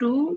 2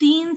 3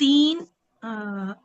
3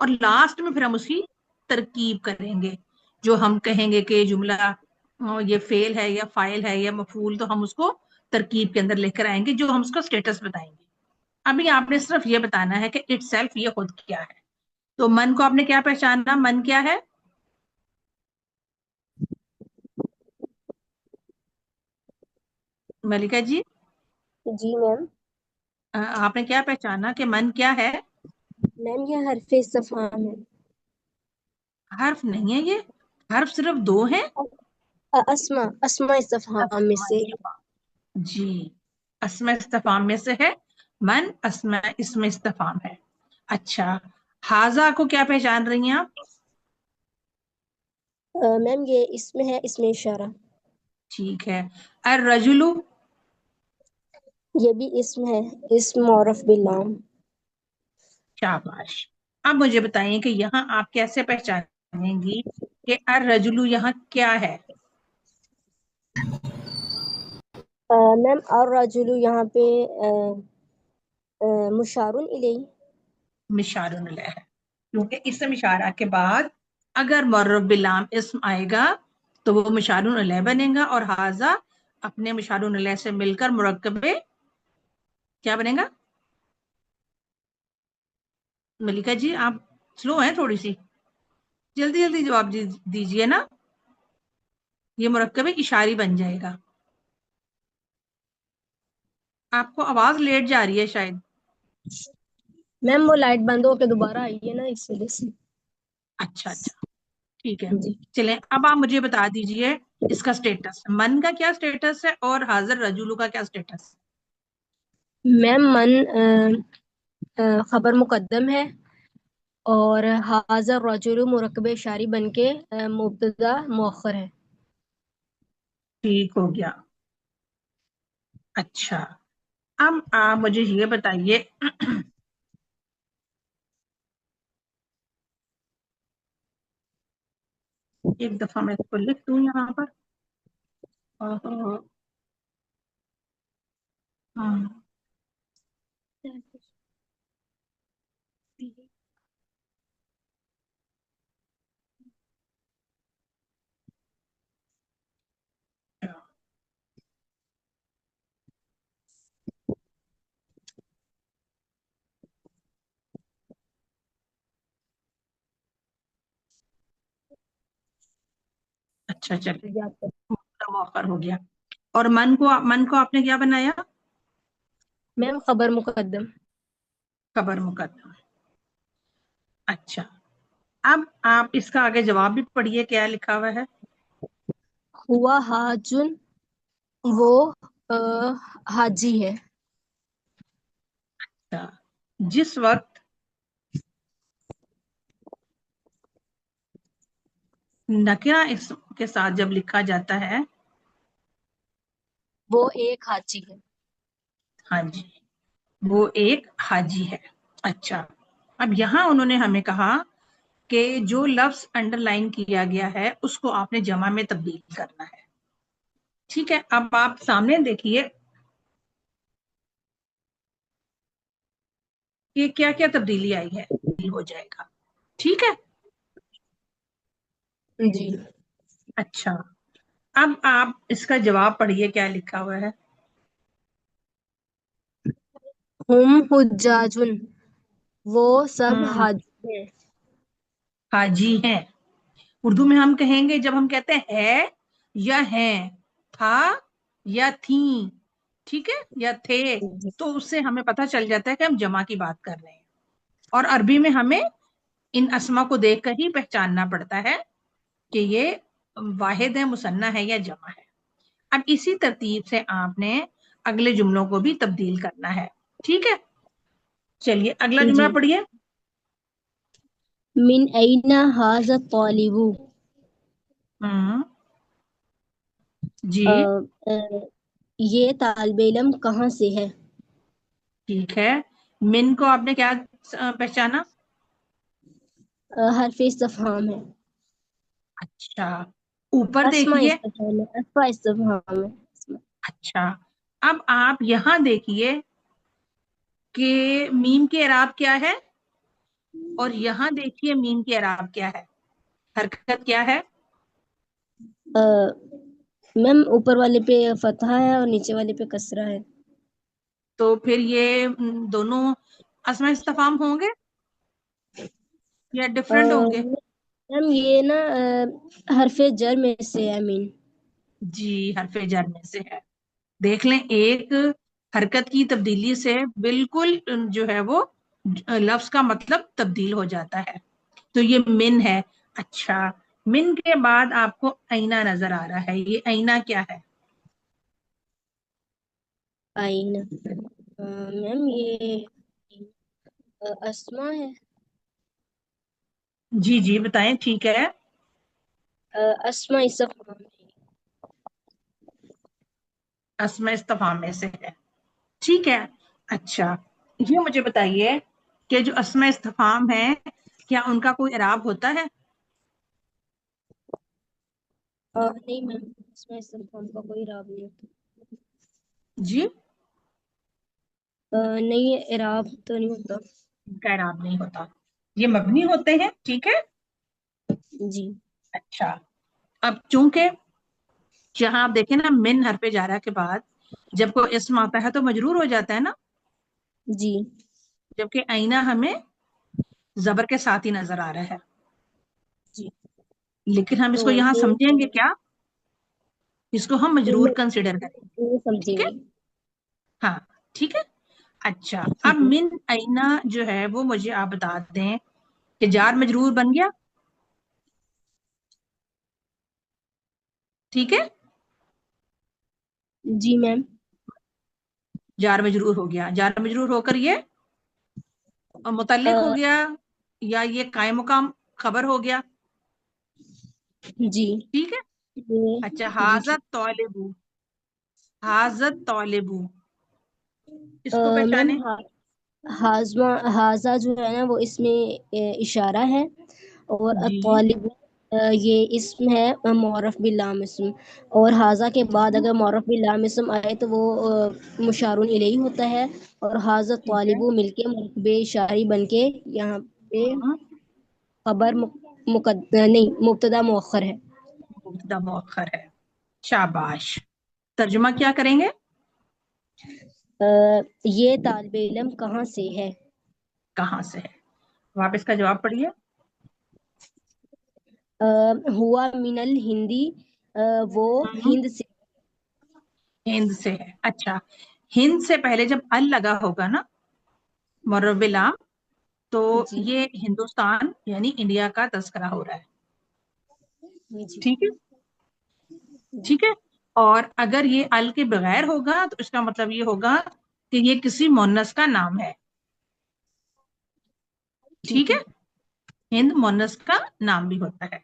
اور لاسٹ میں پھر ہم اس کی ترکیب کریں گے. جو ہم کہیں گے کہ جملہ یہ فعل ہے یا فاعل ہے یا مفعول، تو ہم اس کو ترکیب کے اندر لے کر آئیں گے جو ہم اس کا اسٹیٹس بتائیں گے. ابھی آپ نے صرف یہ بتانا ہے کہ اٹ سیلف یہ خود کیا ہے. تو من کو آپ نے کیا پہچانا؟ من کیا ہے؟ ملکہ جی جی میم. آپ نے کیا پہچانا کہ من کیا ہے؟ میم یہ حرف استفہام ہے. حرف نہیں ہے، یہ حرف صرف دو ہیں. اسما استفہام میں سے. جی اسم استفہام میں سے ہے. من اسم استفہام ہے. اچھا حاضہ کو کیا پہچان رہی ہیں آپ؟ میم یہ اسم ہے، اسم اشارہ. ٹھیک ہے. الرجل؟ یہ بھی اسم ہے، اسم معرف باللام. شاباش. اب مجھے بتائیے کہ یہاں آپ کیسے پہچانیں گی کہ الرجل یہاں کیا ہے؟ میم الرجل یہاں پہ مشار الیہ. مشار الیہ ہے، کیونکہ اسم اشارہ کے بعد اگر معرف باللام اسم آئے گا تو وہ مشار الیہ بنے گا، اور حاضہ اپنے مشار الیہ سے مل کر مرکب کیا بنے گا؟ ملکہ جی آپ سلو ہیں تھوڑی سی، جلدی جلدی جواب دیجئے نا. یہ مرکب اشاری بن جائے گا. آپ کو آواز لیٹ جا رہی ہے شاید. میم وہ لائٹ بند ہو کے دوبارہ آئی ہے نا، اس وجہ سے. اچھا اچھا ٹھیک ہے. جی چلیں اب آپ مجھے بتا دیجئے اس کا سٹیٹس. من کا کیا سٹیٹس ہے اور حاضر رجولو کا کیا سٹیٹس؟ میم من خبر مقدم ہے، اور حاضر رجل مرکب اشاری بن کے مبتدا مؤخر ہے. ٹھیک ہو گیا. اچھا اب آپ مجھے یہ بتائیے ایک دفعہ میں اس کو لکھ دوں یہاں پر. ہاں اچھا چلے مؤخر ہو گیا. اور من کو آپ نے کیا بنایا؟ میم خبر مقدم. خبر مقدم. اچھا اب آپ اس کا آگے جواب بھی پڑھیے کیا لکھا ہوا ہے. ہوا حاجن، وہ حاجی ہے. اچھا جس وقت نکرہ اس کے ساتھ جب لکھا جاتا ہے، وہ ایک حاجی ہے. ہاں جی وہ ایک حاجی ہے. اچھا اب یہاں انہوں نے ہمیں کہا کہ جو لفظ انڈر لائن کیا گیا ہے اس کو آپ نے جمع میں تبدیل کرنا ہے. ٹھیک ہے اب آپ سامنے دیکھیے کہ کیا کیا تبدیلی آئی ہے. ہو جائے گا ٹھیک ہے. جی اچھا اب آپ اس کا جواب پڑھیے کیا لکھا ہوا ہے. ہم حجاجن، وہ سب ہم حاجی ہیں. حاجی ہیں. اردو میں ہم کہیں گے جب ہم کہتے ہیں ہے یا ہیں، تھا یا تھیں، ٹھیک ہے یا تھے، جی تو اس سے ہمیں پتہ چل جاتا ہے کہ ہم جمع کی بات کر رہے ہیں. اور عربی میں ہمیں ان اسما کو دیکھ کر ہی پہچاننا پڑتا ہے کہ یہ واحد ہے، مثنیٰ ہے یا جمع ہے. اب اسی ترتیب سے آپ نے اگلے جملوں کو بھی تبدیل کرنا ہے. ٹھیک ہے چلیے اگلا جی. جملہ پڑھیے. من این ھذا الطالب. ہوں جی یہ طالب علم کہاں سے ہے؟ ٹھیک ہے. من کو آپ نے کیا پہچانا؟ حرف استفہام ہے. اچھا اوپر اسماء دیکھیے. استفہام ہے، اسماء استفہام ہے. اچھا اب آپ یہاں دیکھیے کہ میم کے اعراب کیا ہے. اور یہاں دیکھیے مین کی اعراب کیا ہے، حرکت کیا ہے؟ میم اوپر والے پہ فتحہ ہے اور نیچے والے پہ کسرہ ہے. تو پھر یہ دونوں اسماء استفہام ہوں گے یا ڈفرینٹ ہوں گے؟ میم یہ نا حرف جر میں سے ہے مین. جی حرف جر میں سے ہے. دیکھ لیں ایک حرکت کی تبدیلی سے بالکل جو ہے وہ لفظ کا مطلب تبدیل ہو جاتا ہے. تو یہ من ہے. اچھا من کے بعد آپ کو آئینہ نظر آ رہا ہے، یہ آئینہ کیا ہے؟ آئینہ میم یہ اسما ہے. جی جی بتائیں. ٹھیک ہے اسما استفہام ہے. اسماء استفہام میں سے ہے. ٹھیک ہے. اچھا یہ مجھے بتائیے کہ جو اسماء استفہام ہے کیا ان کا کوئی اعراب ہوتا ہے؟ نہیں میم اسما استفہام کا کوئی اعراب نہیں ہوتا. جی نہیں اعراب تو نہیں ہوتا. ان کا اعراب نہیں ہوتا، یہ مبنی ہوتے ہیں. ٹھیک ہے. جی اچھا اب چونکہ جہاں آپ دیکھیں نا من حرف جارہ کے بعد جب کوئی اسم آتا ہے تو مجرور ہو جاتا ہے نا، جی جبکہ آئینہ ہمیں زبر کے ساتھ ہی نظر آ رہا ہے. جی لیکن ہم اس تو کو یہاں سمجھیں گے یہ کیا؟ اس کو ہم مجرور کنسیڈر کریں گے. ٹھیک سمجھیں ہے. گے. ہاں ٹھیک ہے. اچھا اب ٹھیک ہے. من آئینہ جو ہے وہ مجھے آپ بتا دیں کہ جار مجرور بن گیا. ٹھیک ہے. جی میم جار مجرور ہو گیا. جار مجرور ہو کر یہ متعلق ہو گیا یا یہ قائم مقام خبر ہو گیا. جی ٹھیک ہے. اچھا جی ٹھیک. حاضت طالبو، حاضت طالبو اس کو میم پہچانے. حاضہ جو ہے نا وہ اس میں اشارہ ہے، اور جی الطالب یہ اسم ہے معرف باللام اسم، اور حاضہ کے بعد اگر معرف باللام اسم آئے تو وہ مشار الیہ ہوتا ہے، اور حاضہ ٹھیک ہے. طالب مل کے مرتبہ اشاری بن کے یہاں پہ ہاں خبر نہیں مبتدا مؤخر ہے. مبتدا مؤخر ہے. شاباش. ترجمہ کیا کریں گے؟ یہ طالب علم کہاں سے ہے؟ کہاں سے ہے. واپس کا جواب پڑھیے. ہوا من الہندی، وہ ہند سے. ہند سے ہے. اچھا ہند سے پہلے جب ال لگا ہوگا نا معرف باللام تو جی یہ ہندوستان یعنی انڈیا کا تذکرہ ہو رہا ہے. جی ٹھیک ہے. جی ٹھیک ہے. اور اگر یہ ال کے بغیر ہوگا تو اس کا مطلب یہ ہوگا کہ یہ کسی مونس کا نام ہے. ٹھیک ہے. ہند مونس کا نام بھی ہوتا ہے.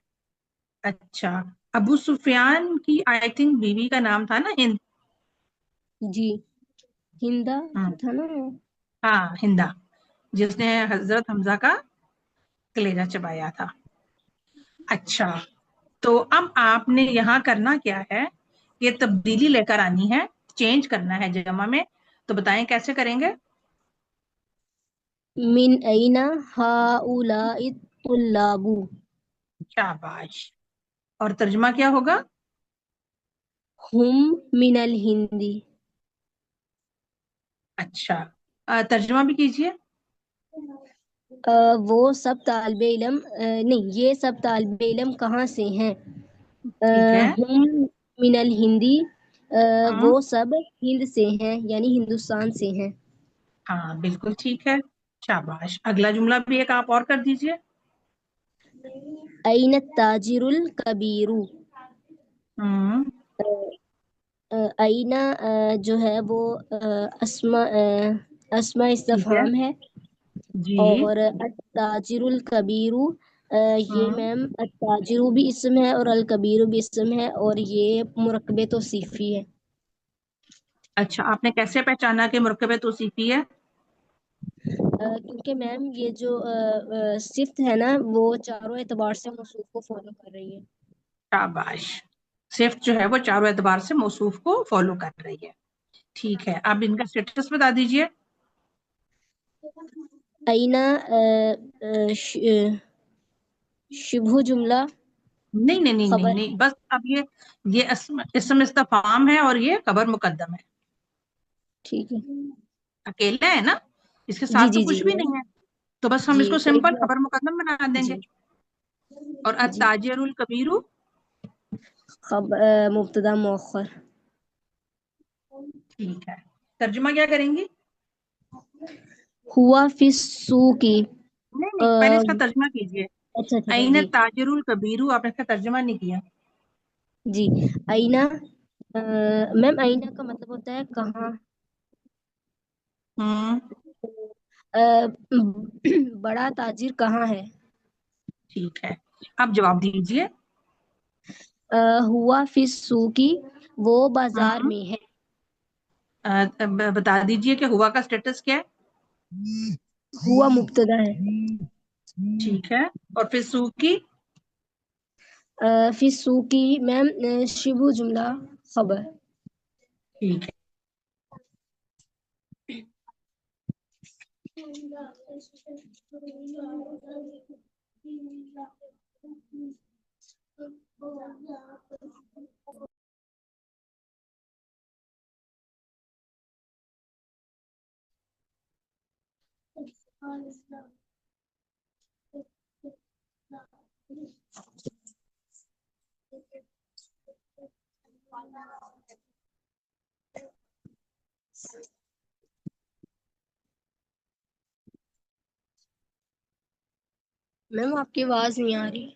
اچھا ابو سفیان کی آئی تھنک بیوی کا نام تھا نا ہند. جی ہندا ہاں تھا نا. ہاں ہندا، جس نے حضرت حمزہ کا کلیجہ چبایا تھا. اچھا تو اب آپ نے یہاں کرنا کیا ہے، یہ تبدیلی لے کر آنی ہے، چینج کرنا ہے جمع میں. تو بتائیں کیسے کریں گے؟ من اینا ہؤلاء الطلاب. شاباش. اور ترجمہ کیا ہوگا؟ ہم من الہندی. اچھا ترجمہ بھی کیجئے. وہ سب طالب علم نہیں یہ سب طالب علم کہاں سے ہیں؟ ٹھیک ہے. ہم من الہندی، ہاں وہ سب ہند سے ہیں یعنی ہندوستان سے ہیں. ہاں بالکل ٹھیک ہے. شاباش. اگلا جملہ بھی ایک آپ اور کر دیجئے. این التاجر الکبیر. ہوں اینا جو ہے وہ اسماء ٹھیک ہے. استفہام ہے، جی. اور التاجر الکبیر یہ ہوں میم التاجر بھی اسم ہے اور الکبیر بھی اسم ہے، اور یہ مرکب توصیفی ہے. اچھا آپ نے کیسے پہچانا کہ مرکب توصیفی ہے؟ کیونکہ میم یہ جو صفت ہے نا وہ چاروں اعتبار سے موصوف کو فالو کر رہی ہے. شاباش. صفت جو ہے وہ چاروں اعتبار سے موصوف کو فالو کر رہی ہے. ٹھیک ہے. اب ان کا اسٹیٹس بتا دیجئے. اینا شبہ جملہ نہیں نہیں نہیں نہیں خبر. نہیں، بس اب یہ اسم استفہام ہے اور یہ خبر مقدم ہے. ٹھیک ہے. اکیلا ہے نا، اس کے جی ساتھ تو جی جی کچھ بھی نہیں ہے، تو بس ہم جی اس کو کوئی سمپل بھی خبر مقدم بنا دیں جی گے. اور جی التاجر الکبیر. مبتدا مؤخر. ٹھیک ہے، ترجمہ کیا کریں گی؟ ہوا فی السوق. نہیں نہیں، پہلے اس کا ترجمہ کیجئے. اچھا اچھا این جی تاجر الکبیر، آپ نے اس کا ترجمہ نہیں کیا. جی. اینا میم اینا کا مطلب ہوتا ہے کہاں. ہوں بڑا تاجر کہاں ہے. ٹھیک ہے، اب جواب دیجئے. ہوا فی السوق، وہ بازار میں ہے. بتا دیجئے کہ ہوا کا سٹیٹس کیا ہے. ہوا مبتدا ہے. ٹھیک ہے، اور پھر سوکی. فی السوق میم شبہ جملہ خبر. ٹھیک ہے. میم آپ کی آواز نہیں آ رہی.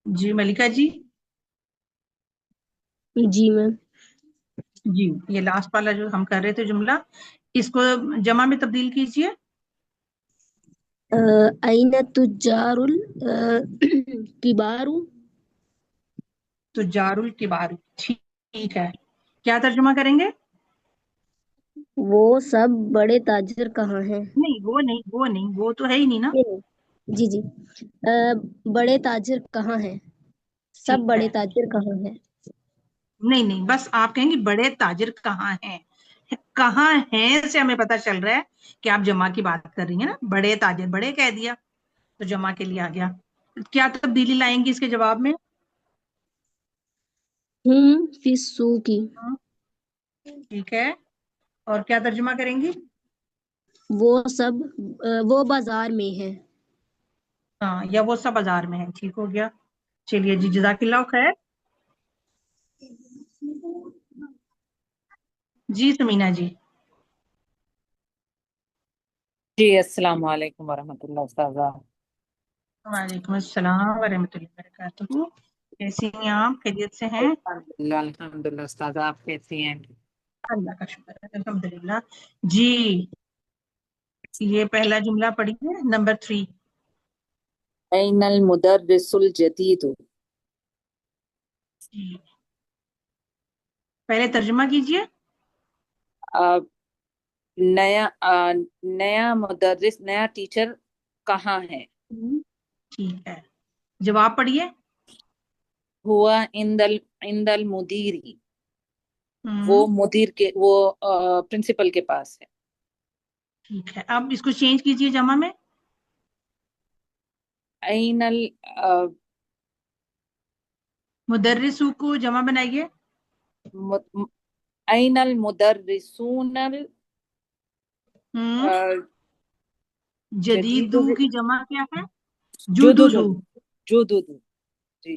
جی ملکہ جی. جی میم. جی، یہ لاسٹ والا جو ہم کر رہے تھے جملہ، اس کو جمع میں تبدیل کیجئے. این تجار الکبار. تجار الکبار. ٹھیک ہے، کیا ترجمہ کریں گے؟ وہ سب بڑے تاجر کہاں ہیں. نہیں وہ نہیں، وہ نہیں، وہ تو ہے ہی نہیں نا. جی جی. بڑے تاجر کہاں ہیں، سب ٹھیک ہے، بڑے تاجر کہاں ہیں. نہیں نہیں، بس آپ کہیں گے بڑے تاجر کہاں ہیں. کہاں ہیں سے ہمیں پتا چل رہا ہے کہ آپ جمع کی بات کر رہی ہیں نا. بڑے تاجر، بڑے کہہ دیا تو جمع کے لیے آ گیا. کیا تبدیلی لائیں گی اس کے جواب میں؟ فی السوق. ٹھیک ہے، اور کیا ترجمہ کریں گی؟ وہ سب وہ بازار میں ہے. ہاں، یا وہ سب بازار میں ہے. ٹھیک ہو گیا. چلیے جی، جزاک اللہ خیر. جی سمینا جی. جی السلام علیکم ورحمۃ اللہ استاذہ. وعلیکم السلام ورحمۃ اللہ وبرکاتہ. کیسی ہیں آپ؟ خیریت سے ہیں؟ الحمد للہ استاذہ، آپ کیسی ہیں؟ اللہ کا شکر ہے، الحمد للہ. جی، یہ پہلا جملہ پڑھیے، نمبر 3. این المدرس الجدید. جی، پہلے ترجمہ کیجئے. نیا مدرس، نیا ٹیچر کہاں ہے. ٹھیک ہے، جواب پڑھیے. ہوا عند المدیر. وہ ہوں مدیر کے، وہ پرنسپل کے پاس ہے. ٹھیک ہے، اب اس کو چینج کیجئے جمع میں. این مدرسو کو جمع بنائیے. این المدرسون ہوں جدید جدیدو کی جمع کیا ہے؟ جدد جدودو. جدد. جی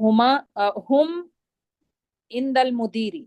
هم عند المدير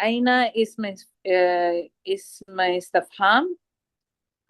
أين اسم استفهام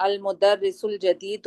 المدرس الجديد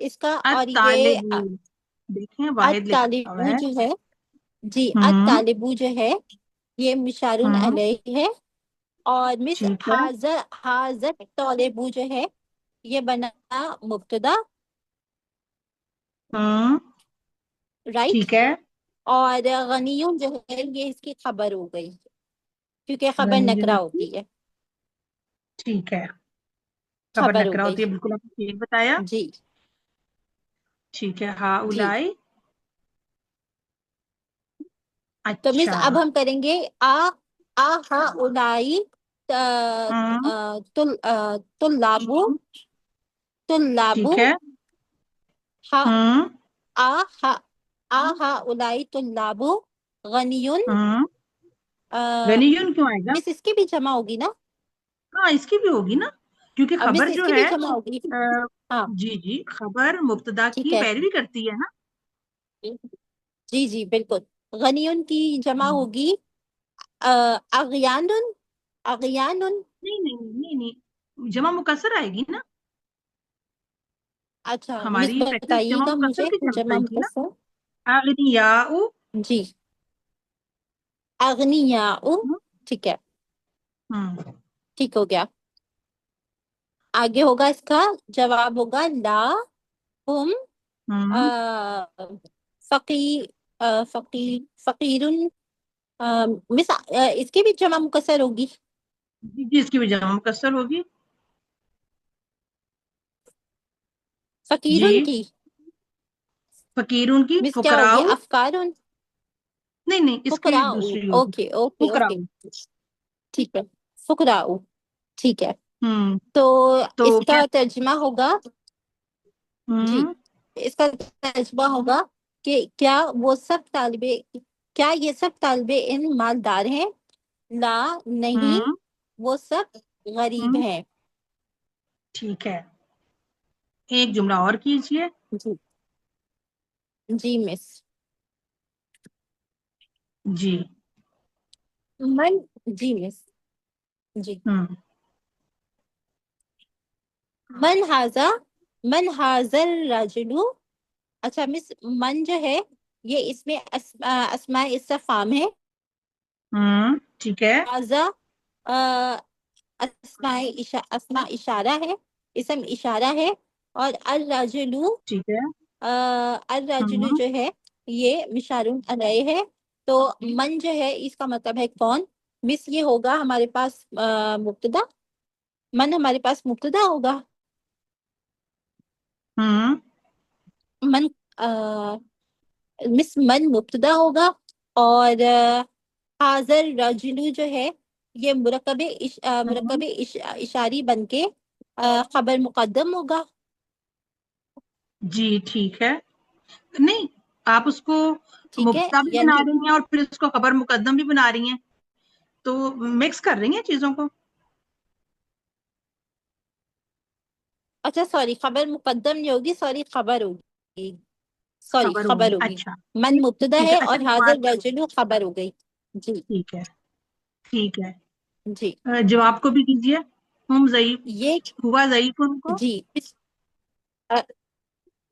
اس کا، اور یہ الطالبو، دیکھیں واحد لکھا ہوا الطالبو ہے. جو ہے، جی ہوں الطالبو جو ہے یہ مشار ہوں علیہ ہے، اور مس ٹھیک ہے. حاضر طالبو جو ہے یہ بنا مبتدا، ہوں رائٹ، ٹھیک ہے. اور غنیون جو ہے یہ اس کی خبر ہو گئی کیونکہ خبر غنیون نکرہ کی، ہوتی ہے، ٹھیک ہے، خبر خبر ہو نکرہ گئی، ہوتی ہے، بالکل آپ نے ٹھیک بتایا. جی ٹھیک ہے. ہا جی. اولائی. تو مس اچھا. اب ہم کریں گے ہا اولائی ہوں طلابو، طلابو، ٹھیک ہے. ہا ہوں ہا ہا اولائی طلابو غنیون. ہوں غنیون کیوں آئے گا؟ مس اس کی بھی جمع ہوگی نا؟ ہاں اس کی بھی ہوگی نا، کیونکہ مس خبر اس جو کی بھی ہے جمع ہوگی. ہاں جی جی، خبر مبتدا ٹھیک کی ہے، پیروی کرتی ہے نا. جی جی بالکل. غنیون کی جمع ہوگی اغیانن، اغیانن. نہیں نہیں نہیں نہیں، جمع مکسر آئے گی نا. اچھا مس ہماری پریکٹس بتائیے جمع گا مکسر مجھے کی جمع چل رہی تھی نا. مکسر. اغنیاء. جی اغنیاء، ٹھیک ہے، ہوں ٹھیک ہو گیا. آگے ہوگا اس کا جواب ہوگا لا ہم ہوں فقی فقیرن. مس اس کی بھی جمع مکسر ہوگی؟ جی جی، اس کی بھی جمع مکسر ہوگی. جی، فقیرن کی فقیرون کی مس کیا ہوگی؟ فقراؤ. افکارن، نہیں نہیں، اس کی فقراء. دوسری ہوگی. اوکے اوکے اوکے، فقراؤ. ٹھیک ہے، فقراء، ٹھیک ہے. ہوں تو تو اس کیا؟ کا ترجمہ ہوگا، جی ہوں اس کا ترجمہ ہوگا کہ کیا یہ سب طالب علم مالدار ہیں؟ لا نہیں، ہوں وہ سب غریب ہوں ہیں. ٹھیک ہے. ایک جملہ اور کیجئے. جی جی مس. جی. من، جی مس، جی. ہوں من حاضر راجلو. اچھا مس، من جو ہے یہ اس میں اسماء استفہام ہے. ٹھیک ہے. حاضا اسماء اشارہ ہے، اسم اشارہ ہے. اور الراجلو، ٹھیک ہے. الراجلو ہوں جو ہے یہ مشارون علیہ ہے. تو من جو ہے اس کا مطلب ہے کون. مس یہ ہوگا ہمارے پاس مبتدا، من ہمارے پاس مبتدا ہوگا. ہوں من مس من مبتدا ہوگا، اور حاضر رجلو جو ہے یہ ہوں مرکب اشاری بن کے خبر مقدم ہوگا. جی ٹھیک ہے. نہیں، آپ اس کو ٹھیک ہے، مبتدا بھی بنا یعنی رہی ہیں اور پھر اس کو خبر مقدم بھی بنا رہی ہیں، تو مکس کر رہی ہیں چیزوں کو. اچھا سوری، خبر مقدم نہیں ہوگی، سوری خبر ہوگی، سوری خبر خبر ہوگی. ہوگی. اچھا من مبتدا ٹھیک ہے ہے. اچھا اور حاضر جواب. رجلو خبر ہو گئی. جی ٹھیک ہے. ٹھیک ہے. جی. جواب کو بھی کیجئے. ہم ضعیف، یہ ہوا ضعیف ان کو. جی آ،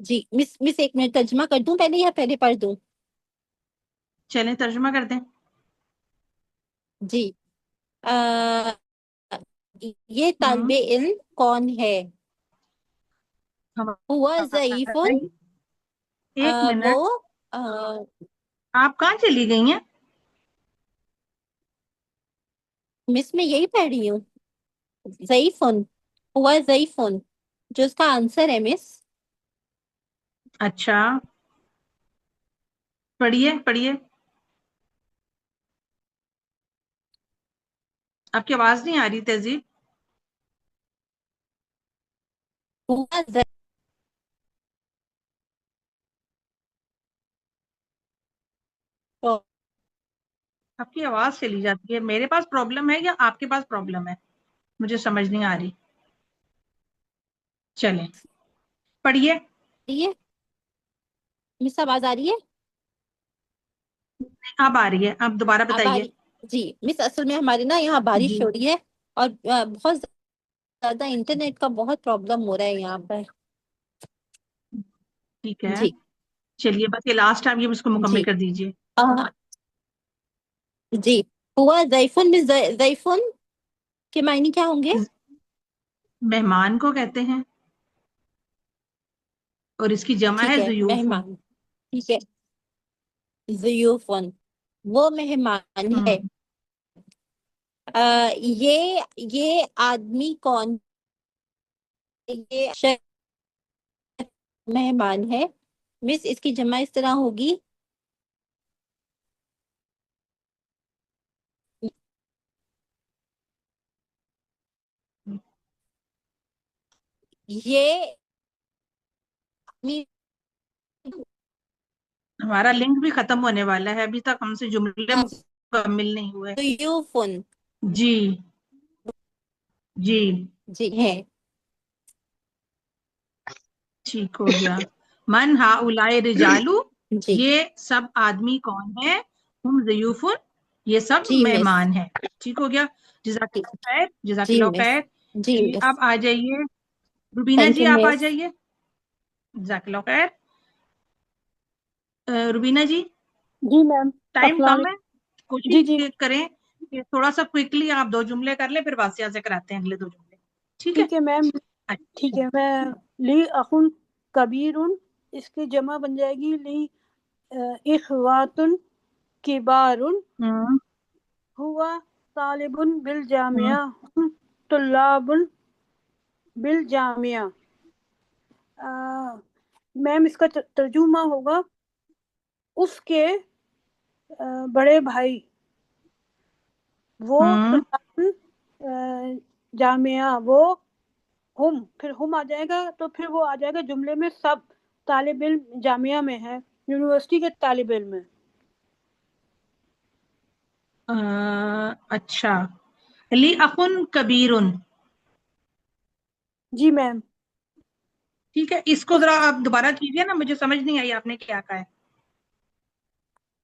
جی مس ایک منٹ، ترجمہ کر دوں پہلے یا پہلے پڑھ دوں؟ چلیں ترجمہ کر دیں. جی یہ طالب ہوں علم کون ہے؟ ہوا ضعیف، ایک وہ منٹ، آپ کہاں چلی گئی ہیں؟ مس میں یہی پڑھ رہی ہوں. ضعیف، ہوا ضعیف جو اس کا آنسر ہے مس. اچھا پڑھیے پڑھیے. آپ کی آواز نہیں آ رہی تہذیب. ہوا ضعیف. آپ کی آواز چلی جاتی ہے. میرے پاس پرابلم ہے یا آپ کے پاس پرابلم ہے؟ مجھے سمجھ نہیں آ رہی. چلیں پڑھیے. یہ مس آواز آ رہی ہے؟ اب آ رہی ہے، اب دوبارہ اب آ بتائیے. رہی. جی مس اصل میں ہمارے نا یہاں جی بارش ہو رہی ہے، اور بہت زیادہ انٹرنیٹ کا بہت پرابلم ہو رہا ہے یہاں پر. ٹھیک ہے جی چلیے بس یہ لاسٹ ٹائم یہ اس کو مکمل جی کر دیجیے. جی ہوا ضیفن میں ضیفن کے معنی کیا ہوں گے؟ مہمان کو کہتے ہیں اور اس کی جمع ٹھیک ہے ہے ضیوف. مہمان. ٹھیک ہے ضیوفن وہ مہمان ہے. یہ آدمی کون؟ یہ شخص مہمان ہے. مس اس کی جمع اس طرح ہوگی یہ ہمارا لنک بھی ختم ہونے والا ہے ابھی تک ہم سے جملے مکمل نہیں ہوئے. ضیوفن جی جی جی ہے. ٹھیک ہو گیا. من ہؤلاء رجالو جی یہ سب آدمی کون ہیں؟ ہم ضیوفن یہ سب جی مس. مہمان ہیں. ٹھیک ہو گیا. جزاک ٹھیک. اللہ خیر جزاک جی اللہ مس. خیر. جی جی مس. آپ آ جائیے روبینہ تھینک جی یو آپ آ مس. جائیے. جزاک اللہ خیر. روبینہ جی جی میم ٹائم السلام کم ہے علیکم. جی جی کوشش کریں کہ تھوڑا سا کوئکلی آپ 2 جملے کر لیں پھر واسطہ سے کراتے ہیں اگلے 2 جملے. ٹھیک ہے ٹھیک ہے میم. ٹھیک اچھا ہے میں لی اخن کبیرن اس کی جمع بن جائے گی لی اخواتن کبارن ہوں ہوا طالب بالجامعہ ہم طلاب بالجامعہ. میم اس کا ترجمہ ہوگا اس کے بڑے بھائی وہ ہوں طلاب جامعہ وہ ہم پھر ہم آ جائے گا تو پھر وہ آ جائے گا جملے میں سب طالب علم جامعہ میں ہے یونیورسٹی کے طالب علم ہے. اچھا لی اخن کبیرن. جی میم. ٹھیک ہے اس کو ذرا آپ دوبارہ کیجیے نا مجھے سمجھ نہیں آئی آپ نے کیا کہا ہے.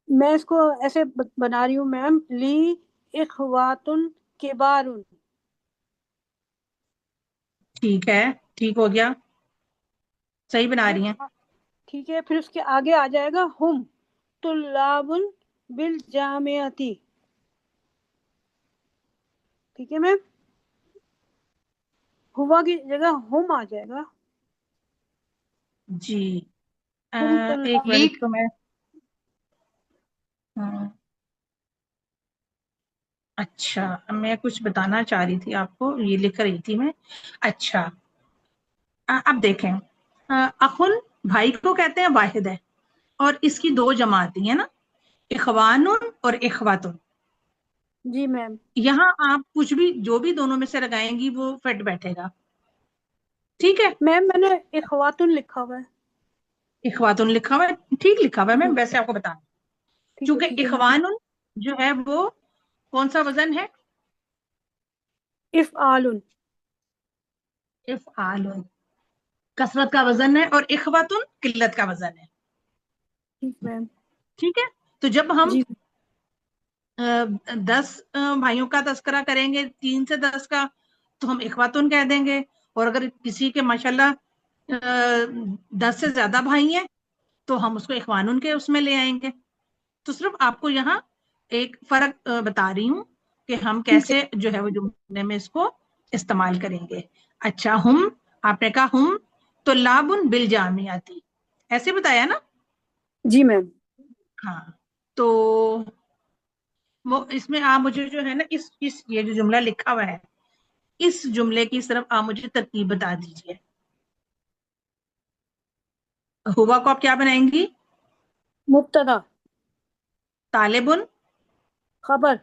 میں اس کو ایسے بنا رہی ہوں میم لی اخواتن کبارن. ٹھیک ہے ٹھیک ہو گیا صحیح بنا پھر رہی ہیں. ٹھیک ہے پھر اس کے آگے آ جائے گا ہم طلاب بالجامعتی. ٹھیک ہے میم. ہوا کی جگہ ہم آ جائے گا. جی ہم ایک طلاب منٹ تو میں اچھا میں کچھ بتانا چاہ رہی تھی آپ کو یہ لکھ رہی تھی میں. اچھا اب دیکھیں اخن بھائی کو کہتے ہیں واحد ہے اور اس کی 2 جماعتیں ہیں نا اخوان اور اخواتن. جی میم. یہاں آپ کچھ بھی جو بھی دونوں میں سے لگائیں گی وہ فٹ بیٹھے گا. ٹھیک ہے میم میں نے اخواتن لکھا ہوا ہے. اخواتن لکھا ہوا ہے ٹھیک لکھا ہوا ہے میں ویسے آپ کو بتا چونکہ ٹھیک ہے میم. اخوان جو ہے وہ کون سا وزن ہے؟ افعال. افعال کثرت کا وزن ہے اور اخواتن قلت کا وزن ہے. ٹھیک میم. ٹھیک ہے تو جب ہم جی 10 بھائیوں کا تذکرہ کریں گے 3 سے 10 کا تو ہم اخواتن کہہ دیں گے اور اگر کسی کے ماشاءاللہ 10 سے زیادہ بھائی ہیں تو ہم اس کو اخوانن کے اس میں لے آئیں گے. تو صرف آپ کو یہاں ایک فرق بتا رہی ہوں کہ ہم ٹھیک ہے. کیسے جو ہے وہ جملے میں اس کو استعمال کریں گے. اچھا ہم آپ نے کہا ہم طلاب بالجامعاتی ایسے بتایا نا. جی میم. ہاں تو وہ اس میں آپ مجھے جو ہے نا اس یہ جو جملہ لکھا ہوا ہے اس جملے کی صرف آپ مجھے ترتیب بتا دیجیے. ہوا کو آپ کیا بنائیں گی؟ مبتدا. طالبن خبر.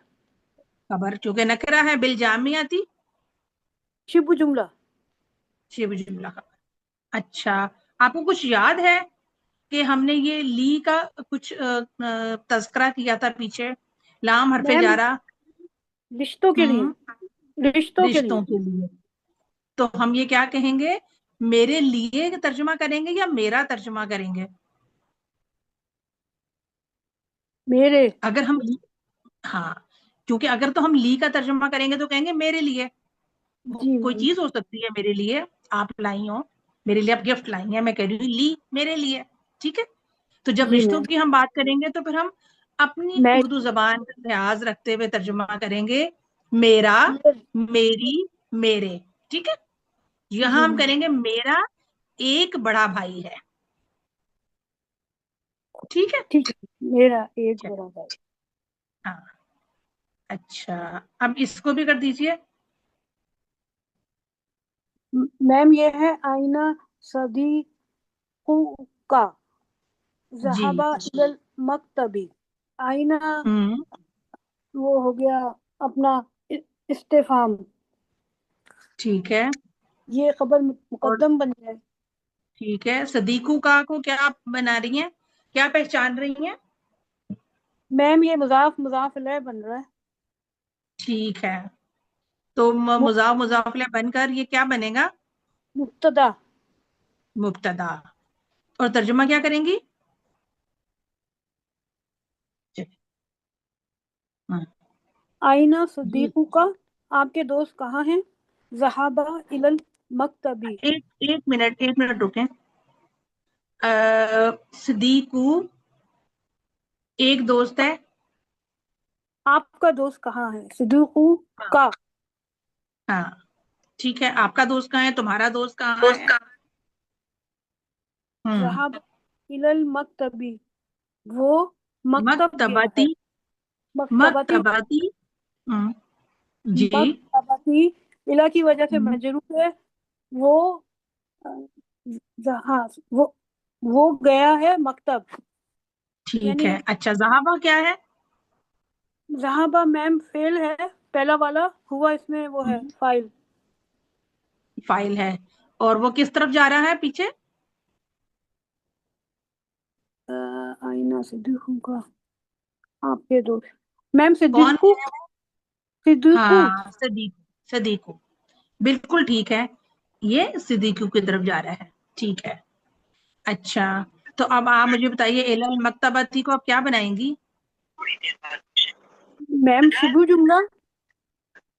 خبر چونکہ نکرہ ہے بالجامعاتی شبہ جملہ. شبہ جملہ خبر. اچھا آپ کو کچھ یاد ہے کہ ہم نے یہ لی کا کچھ تذکرہ کیا تھا پیچھے لام حرف میم جارہ رشتوں کے لیے. رشتوں کے لیے تو ہم یہ کیا کہیں گے میرے لیے ترجمہ کریں گے یا میرا ترجمہ کریں گے؟ میرے. اگر ہم ہاں کیونکہ اگر تو ہم لی کا ترجمہ کریں گے تو کہیں گے میرے لیے جی کوئی میم. چیز ہو سکتی ہے میرے لیے آپ لائی ہو میرے لیے آپ گفٹ لائی ہیں, میں کہہ رہی ہوں لی میرے لیے. ٹھیک ہے, تو جب جی رشتوں میم. کی ہم بات کریں گے تو پھر ہم اپنی میں اردو زبان کا لحاظ رکھتے ہوئے ترجمہ کریں گے, میرا, میری, میرے. ٹھیک ہے, یہاں ہم کریں گے میرا ایک بڑا بھائی ہے. ٹھیک ہے, ٹھیک ہے, میرا ایک بڑا بھائی. ہاں اچھا, اب اس کو بھی کر دیجئے. میم یہ ہے آئینہ صدیقو کا جی, ذهب الى المکتبی. آئینہ وہ ہو گیا اپنا استفہام, ٹھیک ہے, یہ خبر اور مقدم بن جائے. ٹھیک ہے, صدیقو کا کو کیا آپ بنا رہی ہیں, کیا پہچان رہی ہیں؟ میم یہ مضاف مضاف الیہ بن رہا ہے. ٹھیک ہے, تو مضاف مضاف الیہ بن کر یہ کیا بنے گا؟ مبتدا. مبتدا. اور ترجمہ کیا کریں گی؟ آئینہ جی, صدیقو کا, آپ کے دوست کہاں ہیں؟ ذهب الى المکتبی. ایک منٹ رکیں. صدیقو ایک دوست ہے. آپ کا دوست کہاں ہے؟ صدیقو کا. ہاں ٹھیک ہے, آپ کا دوست کہاں ہے, تمہارا دوست کہاں ہے؟ ذهب الى المکتبی, وہ مکتب گیا ہے. مکتبتی, مکتبتی. مکتبتی. جی, مکتبتی الا کی وجہ سے مجرور ہے. وہ ہاں وہ گیا ہے مکتب. ٹھیک یعنی ہے. اچھا, ذہابہ کیا ہے؟ ذہابہ میم فعل ہے پہلا والا, ہوا اس میں وہ ہے فاعل. فائل ہے, اور وہ کس طرف جا رہا ہے پیچھے؟ آئینہ صدیقو کا, آپ کے دوست میم کون صدیقو. ہے؟ صدیقو. ہاں صدیقو, بالکل ٹھیک ہے, یہ صدیقو کی طرف جا رہا ہے. ٹھیک ہے. اچھا, تو اب آپ مجھے بتائیے الی المکتبتی کو آپ کیا بنائیں گی؟ میم شبو جملہ,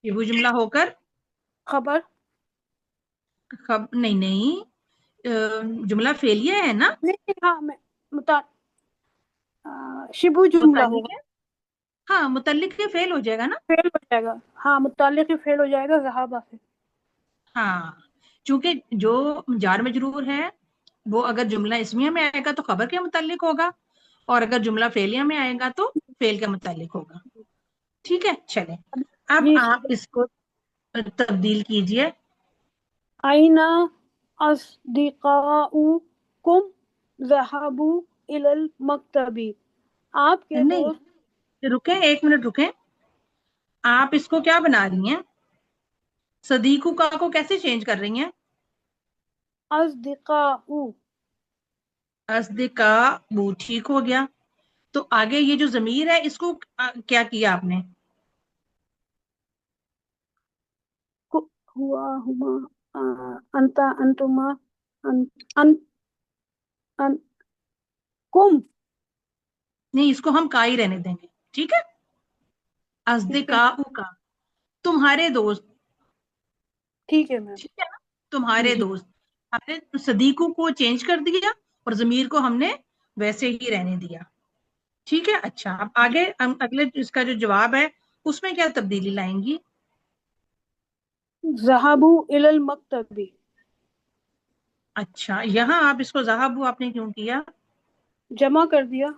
یہ وہ جملہ ہو کر خبر. نہیں, جملہ فعلیہ ہے نا. نہیں, ہاں شبو جملہ متعلق ہوگا. ہے, ہاں متعلق کے فعل ہو جائے گا نا. فعل ہو جائے گا, ہاں متعلق فعل ہو جائے گا ذہابہ سے. ہاں, چونکہ جو جار مجرور ہے وہ اگر جملہ اسمیہ میں آئے گا تو خبر کے متعلق ہوگا, اور اگر جملہ فعلیہ میں آئے گا تو فعل کے متعلق ہوگا. ٹھیک ہے, چلیں اب جی آپ اس کو تبدیل کیجئے. آئینہ اصدقاؤکم ذهبوا الى المکتبی, آپ کے نہیں, دوست. رکیں, ایک منٹ رکیں. آپ اس کو کیا بنا رہی ہیں, صدیقو کا کو کیسے چینج کر رہی ہیں؟ اصدقاؤ. اصدقاء ٹھیک ہو گیا, تو آگے یہ جو ضمیر ہے اس کو کیا کیا آپ نے؟ ہوا ہما انتا انتما کم. نہیں, اس کو ہم کا ہی رہنے دیں گے. ٹھیک ہے, اصدقاء کا تمہارے دوست. ٹھیک ہے میم. ٹھیک ہے نا, تمہارے جی دوست. ہم نے صدیقو کو چینج کر دیا اور ضمیر کو ہم نے ویسے ہی رہنے دیا. ٹھیک ہے. اچھا, اب آگے اگلے اس کا جو جواب ہے اس میں کیا تبدیلی لائیں گی؟ ذهبوا الى المکتبی. اچھا, یہاں آپ اس کو ذہبوا آپ نے کیوں کیا؟ جمع کر دیا.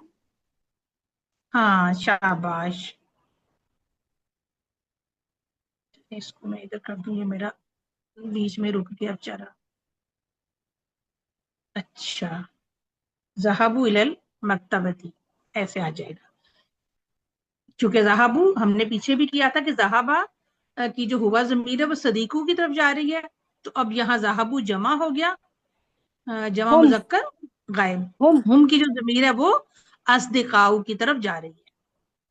ہاں شاباش, اس کو میں ادھر کر دوں, یہ میرا بیچ میں رک گیا بیچارہ. اچھا, ذهبوا الى المکتبتی ایسے آ جائے گا. چونکہ ذهبوا ہم نے پیچھے بھی کیا تھا کہ ذهبا کی جو ہوا ضمیر ہے وہ صدیقو کی طرف جا رہی ہے, تو اب یہاں ذهبوا جمع ہو گیا, جمع ہم مذکر غائب. ہم ہم کی جو ضمیر ہے وہ اصدقاؤ کی طرف جا رہی ہے.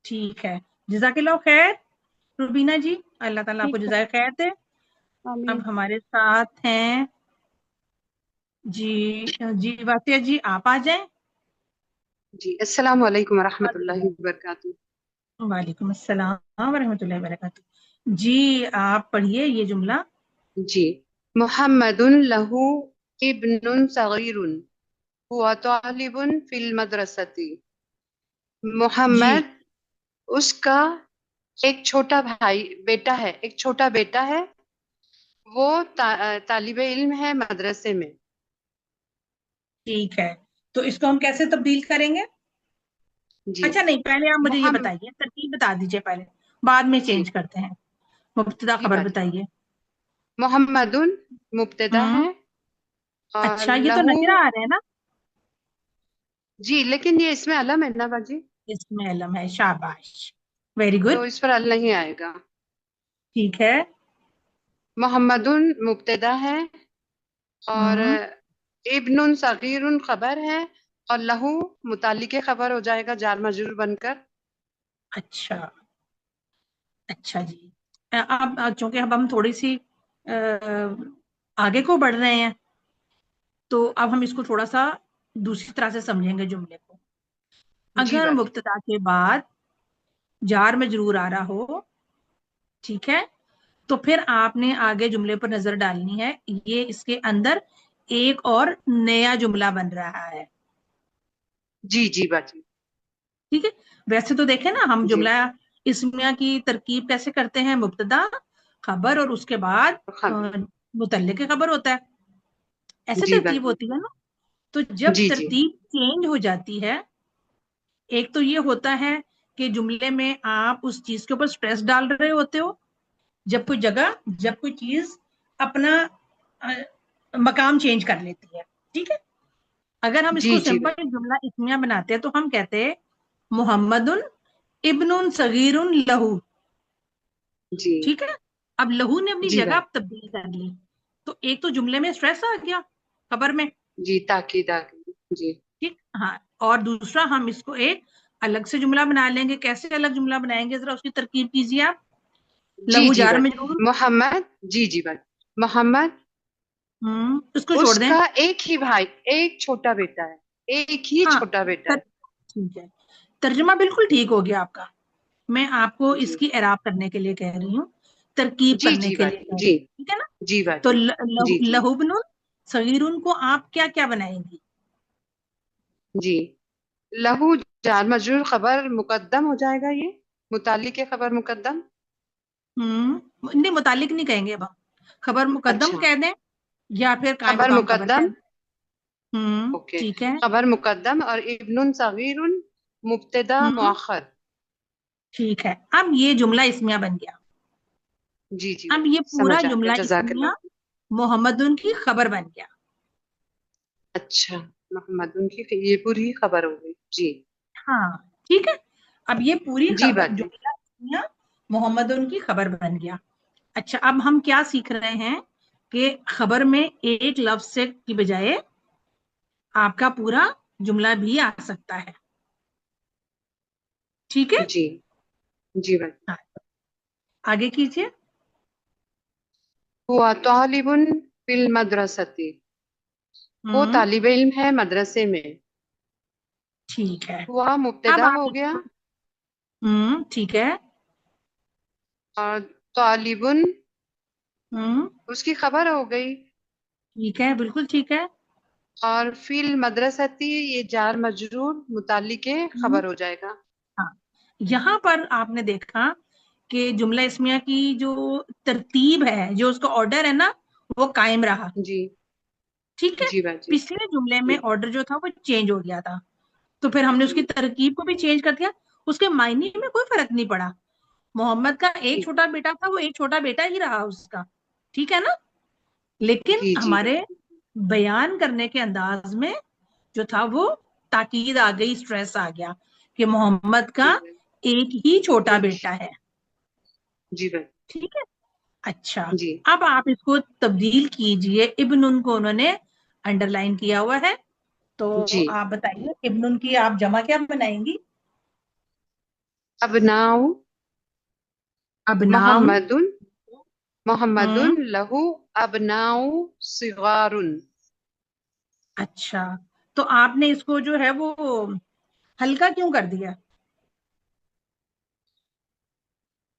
ٹھیک ہے, جزاک اللہ خیر روبینہ جی, اللہ تعالیٰ آپ کو ٹھیک ہے. جزائے خیر دے. اب آمین. ہمارے ساتھ ہیں جی واسیہ جی, آپ آ جائیں. جی السلام علیکم ورحمۃ اللہ وبرکاتہ. وعلیکم السلام ورحمۃ اللہ وبرکاتہ. جی آپ پڑھیے یہ جملہ. جی, محمد لہو ابن صغیر هو طالب فی المدرسة. جی محمد اس کا ایک چھوٹا بیٹا ہے، ایک چھوٹا بیٹا ہے، وہ طالب علم ہے مدرسے میں. ٹھیک ہے، تو اس کو ہم کیسے تبدیل کریں گے؟ جی اچھا نہیں، پہلے آپ مجھے یہ محمد بتائیے، ترتیب بتا دیجیے پہلے، بعد میں جی چینج کرتے ہیں. مبتدا جی خبر باجی. بتائیے. محمد مبتدا ہوں ہے اور اچھا، یہ تو لہو. نکرہ آ رہے ہیں نا؟ جی لیکن یہ اس میں علم ہے نا باجی، اس میں علم ہے، شاباش، ویری تو گڈ. اس پر ال نہیں آئے گا. ٹھیک ہے. محمد مبتدا ہے اور ہوں ابن صغیر خبر ہے اور لہو متعلق خبر ہو جائے گا جار مجرور بن کر. اچھا اچھا جی. اب چونکہ اب ہم تھوڑی سی آگے کو بڑھ رہے ہیں، تو اب ہم اس کو تھوڑا سا دوسری طرح سے سمجھیں گے جملے کو. جی اگر باجی. مبتدا کے بعد جار مجرور آ رہا ہو، ٹھیک ہے، تو پھر آپ نے آگے جملے پر نظر ڈالنی ہے. یہ اس کے اندر ایک اور نیا جملہ بن رہا ہے. جی جی باجی. ٹھیک ہے. ویسے تو دیکھیں نا، ہم جی جملہ اسمیہ کی ترکیب کیسے کرتے ہیں؟ مبتدا خبر اور اس کے بعد متعلق خبر ہوتا ہے، ایسے جی ترتیب باجی. ہوتی ہے نا. تو جب جی جی ترتیب چینج ہو جاتی ہے، ایک تو یہ ہوتا ہے کہ جملے میں آپ اس چیز کے اوپر سٹریس ڈال رہے ہوتے ہو، جب کوئی جگہ، جب کوئی چیز اپنا مقام چینج کر لیتی ہے. ٹھیک ہے. اگر ہم اس جی کو جی سمپل باجی. جملہ اسمیہ بناتے ہیں تو ہم کہتے ہیں محمد ابن صغیر لہو. جی ٹھیک ہے. اب لہو نے اپنی جی جگہ باجی. تبدیل کر لی، تو ایک تو جملے میں سٹریس آ گیا خبر میں. جی تاکید آ گئی. جی ٹھیک. ہاں، اور دوسرا ہم اس کو ایک الگ سے جملہ بنا لیں گے. کیسے الگ جملہ بنائیں گے؟ ذرا اس کی ترکیب کیجیے آپ. جی لہو جی جار باجی. مجرور. محمد. جی جی باجی. محمد اس کو چھوڑ اس دیں. کا ایک ہی بھائی، ایک چھوٹا بیٹا ہے، ایک ہی ہاں، چھوٹا بیٹا ہے. ٹھیک ہے، ترجمہ بالکل ٹھیک ہو گیا آپ کا. میں آپ کو اس جی کی اعراب کرنے کے لیے کہہ رہی ہوں، ترکیب جی کرنے جی کے لیے باجی. کہہ رہی جی ہوں. ٹھیک ہے نا؟ جی تو باجی. جی جی لہبن صغیرن کو آپ کیا کیا بنائیں گی؟ جی. لہو جار مجرور خبر مقدم ہو جائے گا، یہ متعلق خبر مقدم. نہیں، متعلق نہیں کہیں گے اب ہم، خبر مقدم اچھا، کہہ دیں یا پھر قائم خبر مقام خبر کہہ مقدم. دیں. اوکے. ٹھیک ہے. خبر مقدم اور ابن صغیر مبتدا ہوں مؤخر. ٹھیک ہے. اب یہ جملہ اسمیہ بن گیا. جی جی اب باجی. یہ پورا سمجھ آ گیا، جملہ جزاک اسمیہ اللہ. محمد کی خبر بن گیا. اچھا، محمد کی یہ پوری خبر ہو گئی. جی ہاں ٹھیک ہے. اب یہ پوری جی خبر باجی. جملہ اسمیہ محمد کی خبر بن گیا. اچھا، اب ہم کیا سیکھ رہے ہیں کہ خبر میں ایک لفظ سے کی بجائے آپ کا پورا جملہ بھی آ سکتا ہے. ٹھیک ہے. جی جی باجی. ہاں، آگے کیجیے. ہوا طالب فی المدرسۃ. وہ ہوں طالب علم ہے مدرسے میں. ٹھیک ہے. ہوا اب مبتدا آپ ہو اس گیا کو ٹھیک ہے. اور طالب ہوں اس کی خبر ہو گئی. ٹھیک ہے، بالکل ٹھیک ہے. اور فی المدرستی یہ جار مجرور متعلق ہوں، خبر ہو جائے گا. ہاں، یہاں پر آپ نے دیکھا کہ جملہ اسمیہ کی جو ترتیب ہے، جو اس کا آرڈر ہے نا، وہ قائم رہا. جی ٹھیک ہے. جی باجی. پچھلے جملے میں جی آرڈر جو تھا وہ چینج ہو گیا تھا، تو پھر ہم نے اس کی ترکیب کو بھی چینج کر دیا. اس کے معنی میں کوئی فرق نہیں پڑا. محمد کا ایک جی چھوٹا بیٹا تھا، وہ ایک چھوٹا بیٹا ہی رہا اس کا. ٹھیک ہے نا؟ لیکن جی جی ہمارے باجی. بیان کرنے کے انداز میں جو تھا وہ تاکید آ گئی، سٹریس آ گیا کہ محمد کا جی باجی. ایک ہی چھوٹا ایک. بیٹا ہے. جی باجی. ٹھیک ہے. اچھا، جی اب آپ اس کو تبدیل کیجئے. ابن کو انہوں نے انڈر لائن کیا ہوا ہے، تو جی. آپ بتائیے ابن کی آپ جمع کیا بنائیں گی؟ ابناؤ ابناؤ. محمد. محمد ہوں لہو ابناؤ صغار. اچھا، تو آپ نے اس کو جو ہے وہ ہلکا کیوں کر دیا؟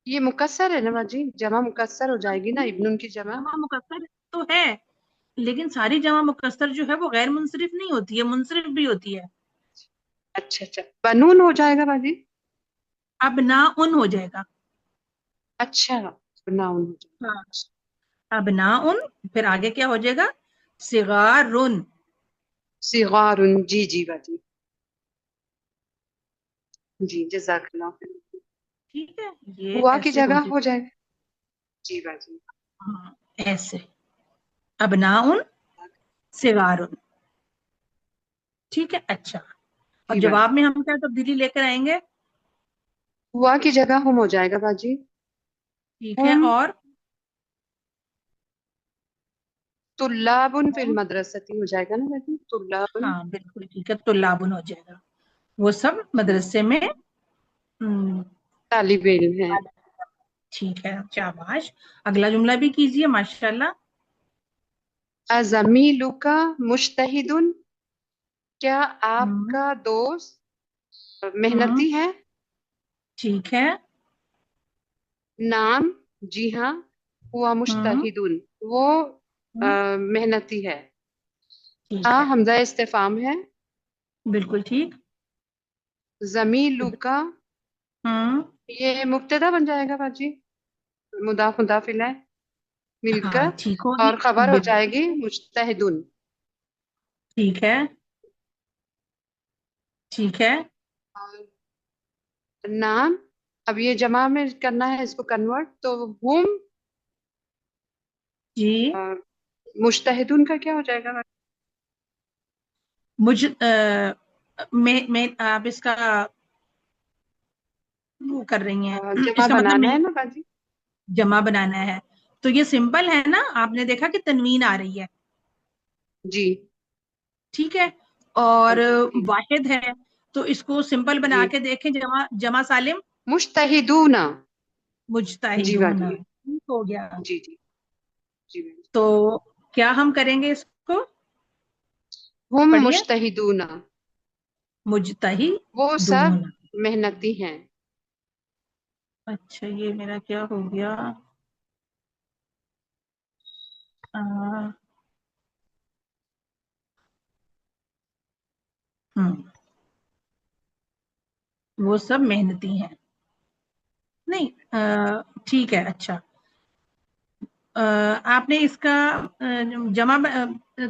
یہ مکسر ہے نا باجی، جمع مکسر ہو جائے گی نا ابن کی جمع. جمع مکسر تو ہے، لیکن ساری جمع مکسر جو ہے وہ غیر منصرف نہیں ہوتی ہے، منصرف بھی ہوتی ہے. اچھا اچھا، بنون ہو جائے گا باجی. ابناء ہو جائے گا. اچھا، بناؤن ہو جائے ہاں ابناء، پھر آگے کیا ہو جائے گا؟ صغارن. صغار. جی جی باجی، جی جزاک اللہ خیر. ٹھیک ہے، یہ ہوا کی ایسے ہو جگہ جائے ہو جائے گا. جی باجی. ہاں ایسے ابناء صغارن. ٹھیک ہے. اچھا، اب جی باجی، جواب میں ہم کیا تبدیلی لے کر آئیں گے؟ ہوا کی جگہ ہم ہو جائے گا باجی. ٹھیک ہے. ہم اور طلاب فی المدرستی ہو جائے گا نا باجی. طلاب ہاں بالکل ٹھیک ہے، طلابن ہو جائے گا. وہ سب مدرسے میں طالب علم ہے. ٹھیک ہے. شاباش. اگلا جملہ بھی کیجئے ماشاءاللہ. ازمیلک مجتہد، کیا آپ کا دوست محنتی ہے؟ ٹھیک ہے. نام، جی ہاں. ہوا مجتہد، وہ محنتی ہے. ٹھیک ہاں ہے، حمزہ استفہام ہے. بالکل ٹھیک. زمیلک، یہ مبتدا بن جائے گا باجی، مضاف مضاف الیہ مل ہاں کر، ٹھیک ہوگی. اور خبر ہو جائے بالکل گی مجتہدن. ٹھیک ہے. ٹھیک ہے. اور نام، اب یہ جمع میں کرنا ہے اس کو کنورٹ، تو ہم جی مجتہدن کا کیا ہو جائے گا؟ میں آپ اس کا وہ کر رہی ہیں، جمع اس کا مطلب بنانا ہے نا باجی. جمع بنانا ہے. تو یہ سمپل ہے نا، آپ نے دیکھا کہ تنوین آ رہی ہے. جی ٹھیک ہے. اور جی واحد ہے تو اس کو سمپل بنا جی، کے دیکھیں. جمع سالم مجتہدون. جی مجتہدون. باجی، ٹھیک ہو گیا. جی جی جی باجی. تو کیا ہم کریں گے اس کو؟ ہم پڑھیے. مجتہدون، وہ سب مجتہدون. محنتی ہیں. اچھا یہ میرا کیا ہو گیا؟ وہ سب محنتی ہیں. نہیں ٹھیک ہے. اچھا آپ نے اس کا جمع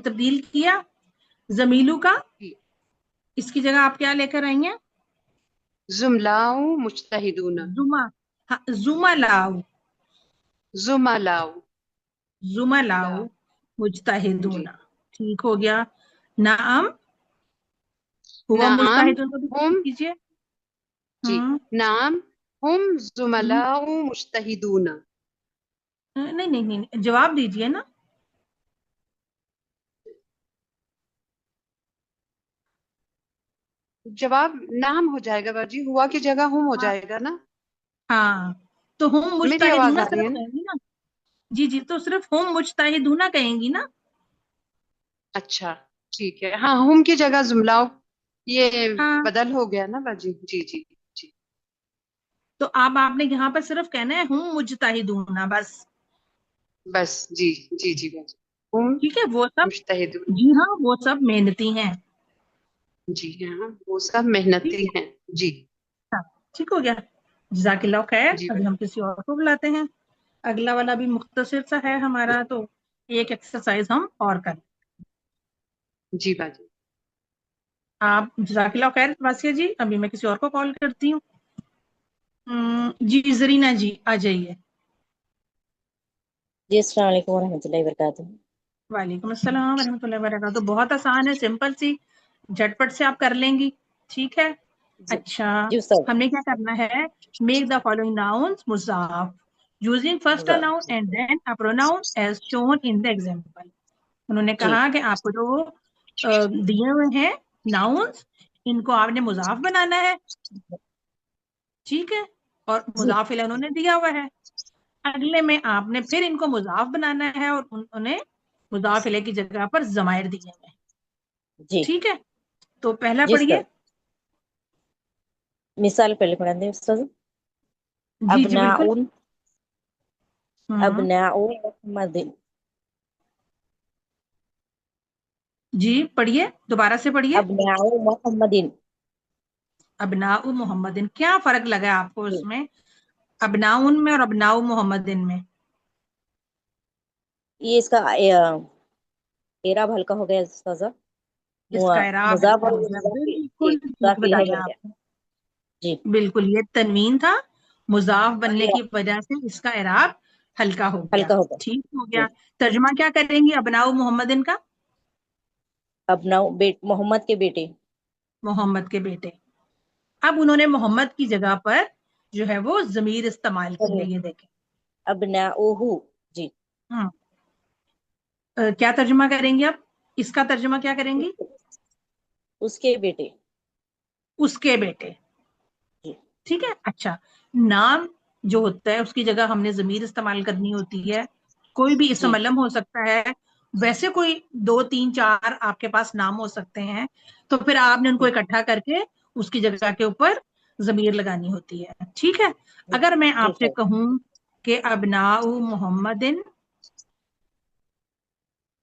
تبدیل کیا زمیلو کا، جی. اس کی جگہ آپ کیا لے کر آئی ہیں؟ زملاء مجتہدون. زملاء. زملاء. زملاء مجتہدون. جی. ٹھیک ہو گیا. نعم ہوا نعم مجتہدون کو بھی ہم، کیجیے. جی نعم ہم زملاء مجتہدون. نہیں نہیں نہیں، جواب دیجیے نا. جواب نعم ہو جائے گا باجی، ہوا کی جگہ ہم ہو جائے گا نا. ہاں تو ہم میری آواز مجتہدون آ رہی ہے صرف نا؟ کہیں گی نا. جی جی، تو صرف ہم مجتہدون کہیں گی نا. اچھا ٹھیک ہے. ہاں ہم کی جگہ زملاء، یہ ہاں بدل ہو گیا نا باجی. جی جی جی. تو آپ نے یہاں پر صرف کہنا ہے ہم مجتہدون بس. بس جی جی جی باجی. ہم ٹھیک ہے. وہ سب، مجتہدون. جی ہاں وہ سب محنتی ہیں. جی ہاں وہ سب محنتی ہیں. جی ہاں ٹھیک ہو گیا. جزاک اللہ خیر. جی ابھی ہم کسی اور کو بلاتے ہیں. اگلا والا بھی مختصر سا ہے ہمارا، تو ایک ایکسرسائز ہم اور کریں. جی باجی. آپ جزاک اللہ خیر واسیہ جی. ابھی میں کسی اور کو کال کرتی ہوں. جی زرینہ جی آ جائیے. جی السلام علیکم ورحمۃ اللہ وبرکاتہ. وعلیکم السلام ورحمۃ اللہ وبرکاتہ. بہت آسان ہے، سمپل سی، جھٹپٹ سے آپ کر لیں گی. ٹھیک ہے. جی اچھا جی استاد. ہم نے کیا کرنا ہے؟ میک دا فالوئنگ ناؤنز مضاف using first a noun and then a pronoun as shown in the example. انہوں نے جی کہا کہ آپ کو جو دیے ہوئے ہیں ناؤنز، ان کو آپ نے مضاف بنانا ہے. ٹھیک ہے. اور جی مضاف الیہ انہوں نے دیا ہوا ہے. اگلے میں آپ نے پھر ان کو مضاف بنانا ہے، اور انہوں نے مضاف الیہ کی جگہ پر ضمائر دیے ہوئے ہیں. جی ٹھیک ہے. تو پہلا جی پڑھیے. استاد. مثال پہلے پڑھا دیں استاد. جی جی بالکل. ابناء محمد. جی پڑھیے، دوبارہ سے پڑھیے. ابناء محمدin. ابناء محمدن، کیا فرق لگا آپ کو جی. اس میں، ابناؤن میں اور ابناء محمدن میں؟ یہ اس کا اعراب ہلکا ہو گیا استاذہ. اس کا اعراب مضاف ہلکا اور ہو گیا، مضاف بالکل ٹھیک الیہ بتایا بن گیا. آپ نے. جی بالکل، یہ تنوین تھا، مضاف بننے کی وجہ سے اس کا اعراب ہلکا ہو گیا. ہلکا ہو گیا. ٹھیک ہو جی. گیا. ترجمہ کیا کریں گی ابناء محمدن کا؟ ابناء محمد کے بیٹے. محمد کے بیٹے. اب انہوں نے محمد کی جگہ پر جو ہے وہ ضمیر استعمال کی ہے، یہ دیکھیں. ابناؤہ. جی. ہاں، کیا ترجمہ کریں گے اب؟ اس کا ترجمہ کیا کریں گی؟ اس کے بیٹے. اس کے بیٹے. جی. ٹھیک ہے. اچھا، نام جو ہوتا ہے اس کی جگہ ہم نے ضمیر استعمال کرنی ہوتی ہے. کوئی بھی اسم جی. علم ہو سکتا ہے، ویسے کوئی 2 3 4 آپ کے پاس نام ہو سکتے ہیں، تو پھر آپ نے ان کو اکٹھا کر کے اس کی جگہ کے اوپر ضمیر لگانی ہوتی ہے. ٹھیک ہے. اگر میں جی آپ سے سر. کہوں کہ ابناء محمدن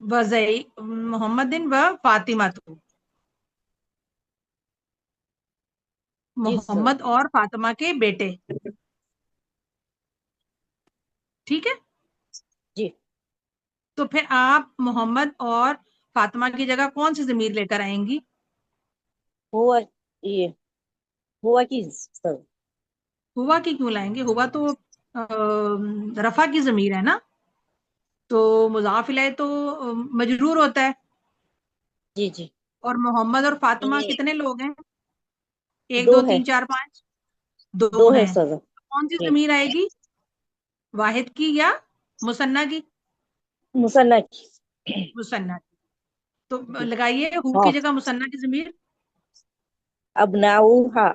محمدن و فاطمہ، تو جی سر. محمد اور فاطمہ کے بیٹے. ٹھیک ہے. جی. تو پھر آپ محمد اور فاطمہ کی جگہ کون سی ضمیر لے کر آئیں گی؟ ہوا یہ ہوا کی سر. ہوا کی کیوں لائیں گے؟ ہوا تو رفع کی ضمیر ہے نا، تو مضاف الیہ تو مجرور ہوتا ہے. جی. جی. اور محمد اور فاطمہ یہ کتنے لوگ ہیں؟ 1 دو 2 ہے. 3 4 5 2 دو ہے ہیں. سر. کون سی جی. ضمیر آئے گی، واحد کی یا مثنیٰ کی؟ مثنیٰ کی. مثنیٰ کی. تو جی. لگائیے ہو ہاں. کی جگہ مثنیٰ کی ضمیر. ابناؤہا.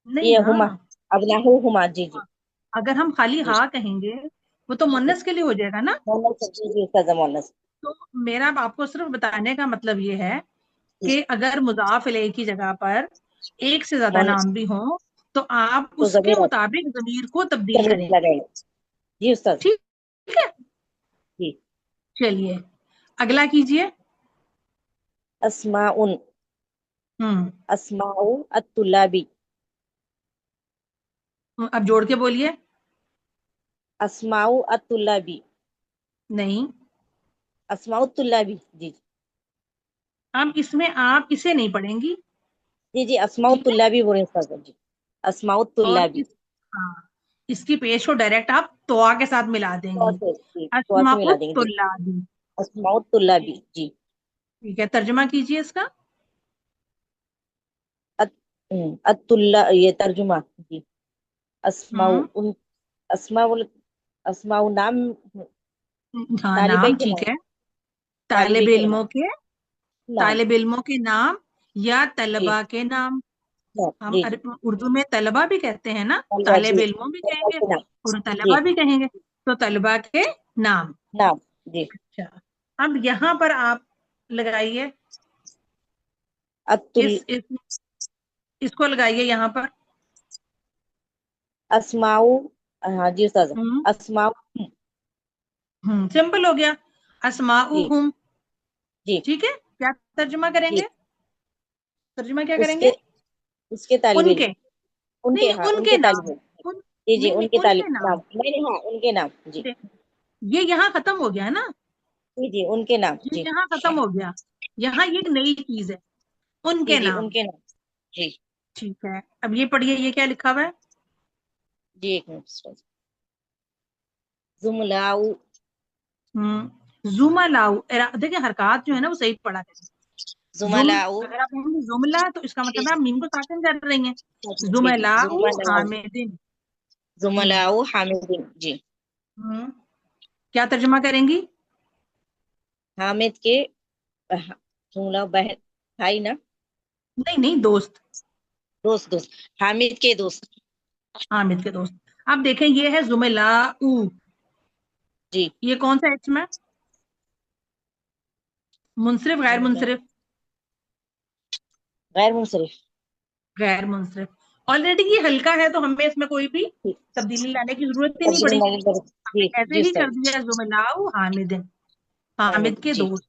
نہیں یہ نا، ہما. ابناؤہما. جی. جی. اگر ہم خالی جی. ہاں کہیں گے وہ تو جی. مؤنث کے لیے ہو جائے گا نا. جی. جی استاذہ مونس. تو میرا آپ کو صرف بتانے کا مطلب یہ ہے جی. کہ اگر مضاف الیہ کی جگہ پر ایک سے زیادہ مونس نام بھی ہوں تو آپ تو اس کے ضمیر مطابق ضمیر کو تبدیل کریں گے. لگائیں. جی استاذ. ٹھیک ہے. جی. چلیے اگلا کیجئے. اسماء. ہم اسماء الطلابی. اب جوڑ کے بولیے. اسماء الطلابی. نہیں، اسماء الطلابی. جی. اب اس میں آپ اسے نہیں پڑھیں گی. جی. جی. اسماء ٹھیک ہے. الطلابی بولیں استاذ. جی. اسماء اور الطلابی. ہاں، اس کی پیش کو ڈائریکٹ آپ توا کے ساتھ ملا دیں گی. تو سے اسماء ملا دیں گے. جی. الطلابی. اسماء الطلابی. جی. ٹھیک ہے، ترجمہ کیجئے اس کا. یہ ترجمہ. جی. اسماء ہوں اسماء اسماء نام. ہاں، طالبہ نام کے ٹھیک نام. ہے. طالبہ طالب کے علموں نام. کے نام. طالب علموں کے نام یا جی. طلبا کے نام. ہم جی. جی. اردو میں طلبا بھی کہتے ہیں نا، طلبہ. طالب جی. علموں بھی کہیں طلبہ گے کے نام. اور جی. طلبا بھی کہیں گے. تو طلبا کے نام. نام. جی. اچھا، اب یہاں پر آپ لگائیے اس کو لگائیے یہاں پر. اسماء. ہاں جی استاذ. اسماء. سمپل ہو گیا. جی. اسماؤہم. جی. ٹھیک ہے. کیا ترجمہ کریں جی. گے؟ ترجمہ کیا اس کریں گے؟ کے اس کے طالب ان علم. کے ان کے. نہیں، ہاں ان ان کے کے نام. طالب علم. جی. جی. نہیں ان نہیں، کے ان کے طالب نام. نام. نہیں. ہاں ان کے نام. جی. یہ یہاں ختم ہو گیا نا، جی. جی. ان کے نام. یہ جی. یہاں ختم ہو گیا. یہاں یہ ایک نئی چیز ہے، ان جی. کے جی. نام. ان کے نام. جی. ٹھیک ہے. اب یہ پڑھیے، یہ کیا لکھا ہوا ہے؟ جی. ایک منٹ استاذ. زملاء. زملاء. دیکھیں حرکات جو ہے نا وہ صحیح پڑھا کریں. زملاء. اگر آپ کہیں گے زملہ تو اس کا جی. مطلب ہے آپ میم کو ساکن کر رہی ہیں. جی. جی. زملاء زملاء. حامدن. زملاء حامدین. جی. کیا ترجمہ کریں گی؟ حامد کے زملاء بہن بھائی نا. نہیں نہیں، دوست. دوست. دوست. حامد کے دوست. حامد کے دوست. اب دیکھیں یہ ہے زملاء. جی. یہ کون سا اسم ہے؟ منصرف غیر منصرف؟ غیر منصرف. غیر منصرف. آلریڈی یہ ہلکا ہے تو ہمیں اس میں کوئی بھی تبدیلی لانے کی ضرورت ہی نہیں پڑی. ہم جی. نے ایسے جی ہی سر. کر دیا زملاء حامدن، حامد کے جی. دوست.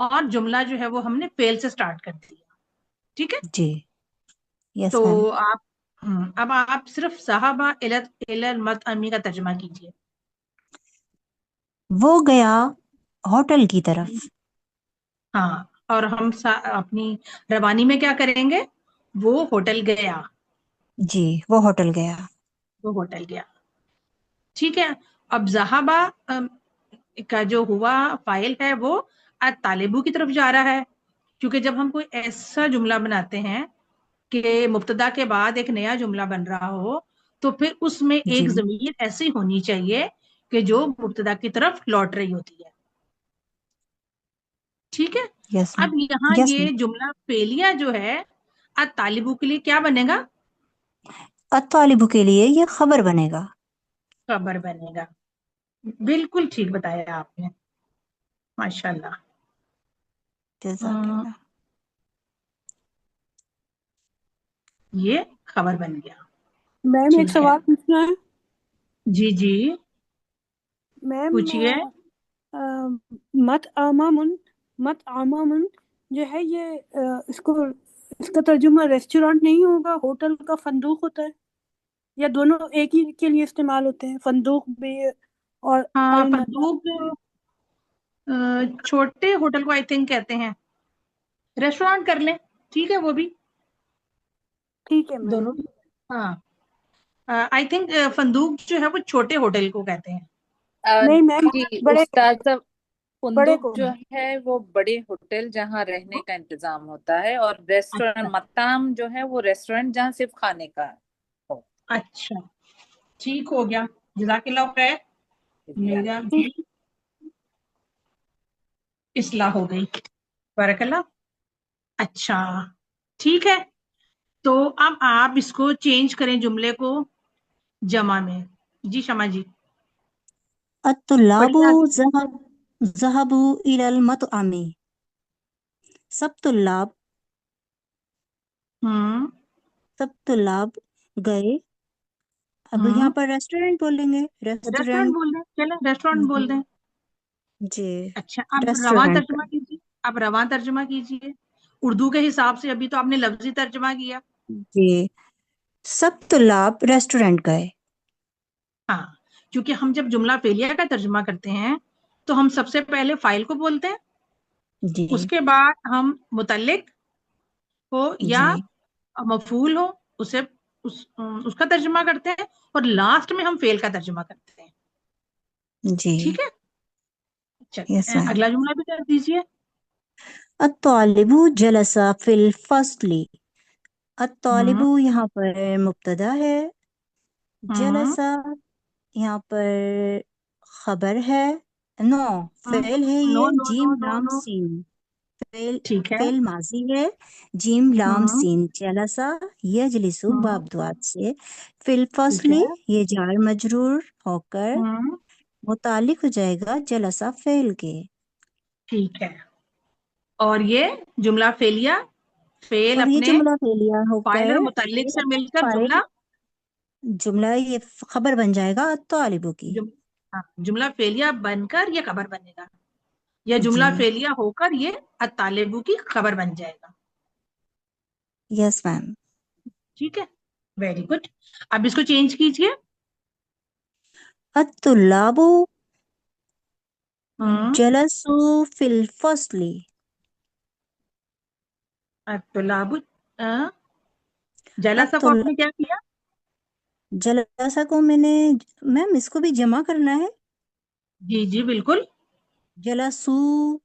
اور جملہ جو ہے وہ ہم نے فیل سے سٹارٹ کر دیا. ٹھیک ہے, جی یس تو میم. آپ اب آپ صرف صحابہ المطعمی کا ترجمہ کیجیے. وہ گیا ہوٹل کی طرف. ہاں, اور ہم اپنی روانی میں کیا کریں گے؟ وہ ہوٹل گیا. جی وہ ہوٹل گیا. وہ ہوٹل گیا. ٹھیک ہے, اب ذہبہ کا جو ہوا فائل ہے وہ طالبو کی طرف جا رہا ہے, کیونکہ جب ہم کوئی ایسا جملہ بناتے ہیں کہ مبتدا کے بعد ایک نیا جملہ بن رہا ہو, تو پھر اس میں جی ایک ضمیر ایسی ہونی چاہیے کہ جو مبتدا کی طرف لوٹ رہی ہوتی ہے. ٹھیک ہے, یس اب میم. یہاں یس یہ میم. جملہ فعلیہ جو ہے طالبو کے لیے کیا بنے گا؟ الطالب کے لیے یہ خبر بنے گا. خبر بنے گا. بالکل ٹھیک بتایا آپ نے, ماشاء اللہ. جزاک اللہ. یہ خبر بن گیا. میم ایک ٹھیک ہے, سوال پوچھنا ہے. جی جی میم پوچھیے. مت آمامن جو ہے یہ اس کا ترجمہ ریسٹورانٹ نہیں ہوگا, ہوٹل کا فندوق ہوتا ہے, یا دونوں ایک ہی کے لیے استعمال ہوتے ہیں, فندوق بھی اور ہاں, المطعم؟ فندوق چھوٹے ہوٹل کو آئی تھنک کہتے ہیں, ریسٹورانٹ کر لیں, ٹھیک ہے, وہ بھی ٹھیک ہے میم. دونوں. ہاں, آئی تھنک فندوق جو ہے وہ چھوٹے ہوٹل کو کہتے ہیں. نہیں میم, جی بڑے استاذ صاحب، بڑے فندق کو. جو ہے وہ بڑے ہوٹل جہاں رہنے کا انتظام ہوتا ہے، اور اچھا ریسٹورینٹ مطعم جو ہے وہ ریسٹورینٹ جہاں صرف کھانے کا ہو. اچھا, ٹھیک ہو گیا, جزاک اللہ خیر. میرا بھی اصلاح ہو گئی, بارک اللہ. اچھا ٹھیک ہے, تو اب آپ اس کو چینج کریں جملے کو جمع میں. جی شمع جی الطلاب پڑھیے آگے. ذهبوا الى المطعم. سب طلاب گئے. اب یہاں پر ریسٹورینٹ بولیں گے. ریسٹورینٹ بول دیں, چلیں ریسٹورینٹ بول دیں. جی اچھا, اب رواں ریسٹورینٹ. ترجمہ کیجیے. اب رواں ترجمہ کیجیے اردو کے حساب سے. ابھی تو آپ نے لفظی ترجمہ کیا. جی سب طلاب ریسٹورینٹ گئے. ہاں, کیونکہ ہم جب جملہ فعلیہ کا ترجمہ کرتے ہیں تو ہم سب سے پہلے فاعل کو بولتے ہیں, جی اس کے بعد ہم متعلق ہو یا جی مفعول ہو اسے اس کا ترجمہ کرتے ہیں, اور لاسٹ میں ہم فعل کا ترجمہ کرتے ہیں. جی ٹھیک ہے, یس چلیے میم. اگلا جملہ بھی کر دیجیے. الطالب جلس فی الفصل. الطالب ہوں یہاں پر مبتدا ہے. ہوں جلسہ یہاں پر خبر ہے. نو فعل ہے, نو یہ نو نو جیم نو لام نو سین. ٹھیک ہے. فعل ماضی ہے, جیم لام ہوں سین. جلسہ یجلسو ہوں باب دوات سے. فی ٹھیک الفصل ہے. یہ جار مجرور ہو کر ہوں متعلق ہو جائے گا جلسہ فعل کے. ٹھیک ہے, اور یہ جملہ فعلیہ فعل اور یہ اپنے جملہ فعلیہ ہو فاعل کر اور متعلق فعل سے اپنے مل کر فاعل جملہ یہ خبر بن جائے گا الطالب کی. جملہ فعلیہ بن کر یہ خبر بنے گا, یا جملہ جی فعلیہ ہو کر یہ الطالب کی خبر بن جائے گا. یس میم. ٹھیک ہے, ویری گڈ. اب اس کو چینج کیجئے. الطلاب ہوں جلسوا فی الفصل. الطلاب جلسہ کو آپ نے کیا کیا؟ جلسہ کو میں نے میم اس کو بھی جمع کرنا ہے. جی جی بالکل. جلسوا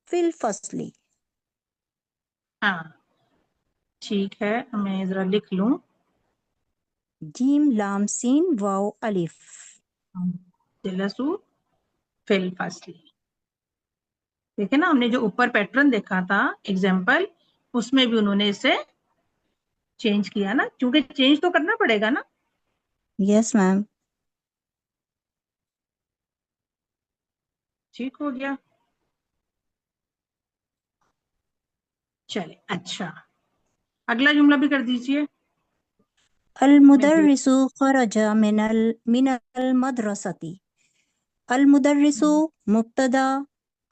فی الفصل. ہاں ٹھیک ہے, میں ذرا لکھ لوں. جیم لام سین واو الف. جلسوا فی الفصل. دیکھیں نا, ہم نے جو اوپر پیٹرن دیکھا تھا ایگزامپل, اس میں بھی انہوں نے اسے چینج کیا نا, کیونکہ چینج تو کرنا پڑے گا نا. یس میم. ٹھیک ہو گیا. چلے اچھا, اگلا جملہ بھی کر دیجئے. المدرس خرج من المدرسة. المدرس مبتدا,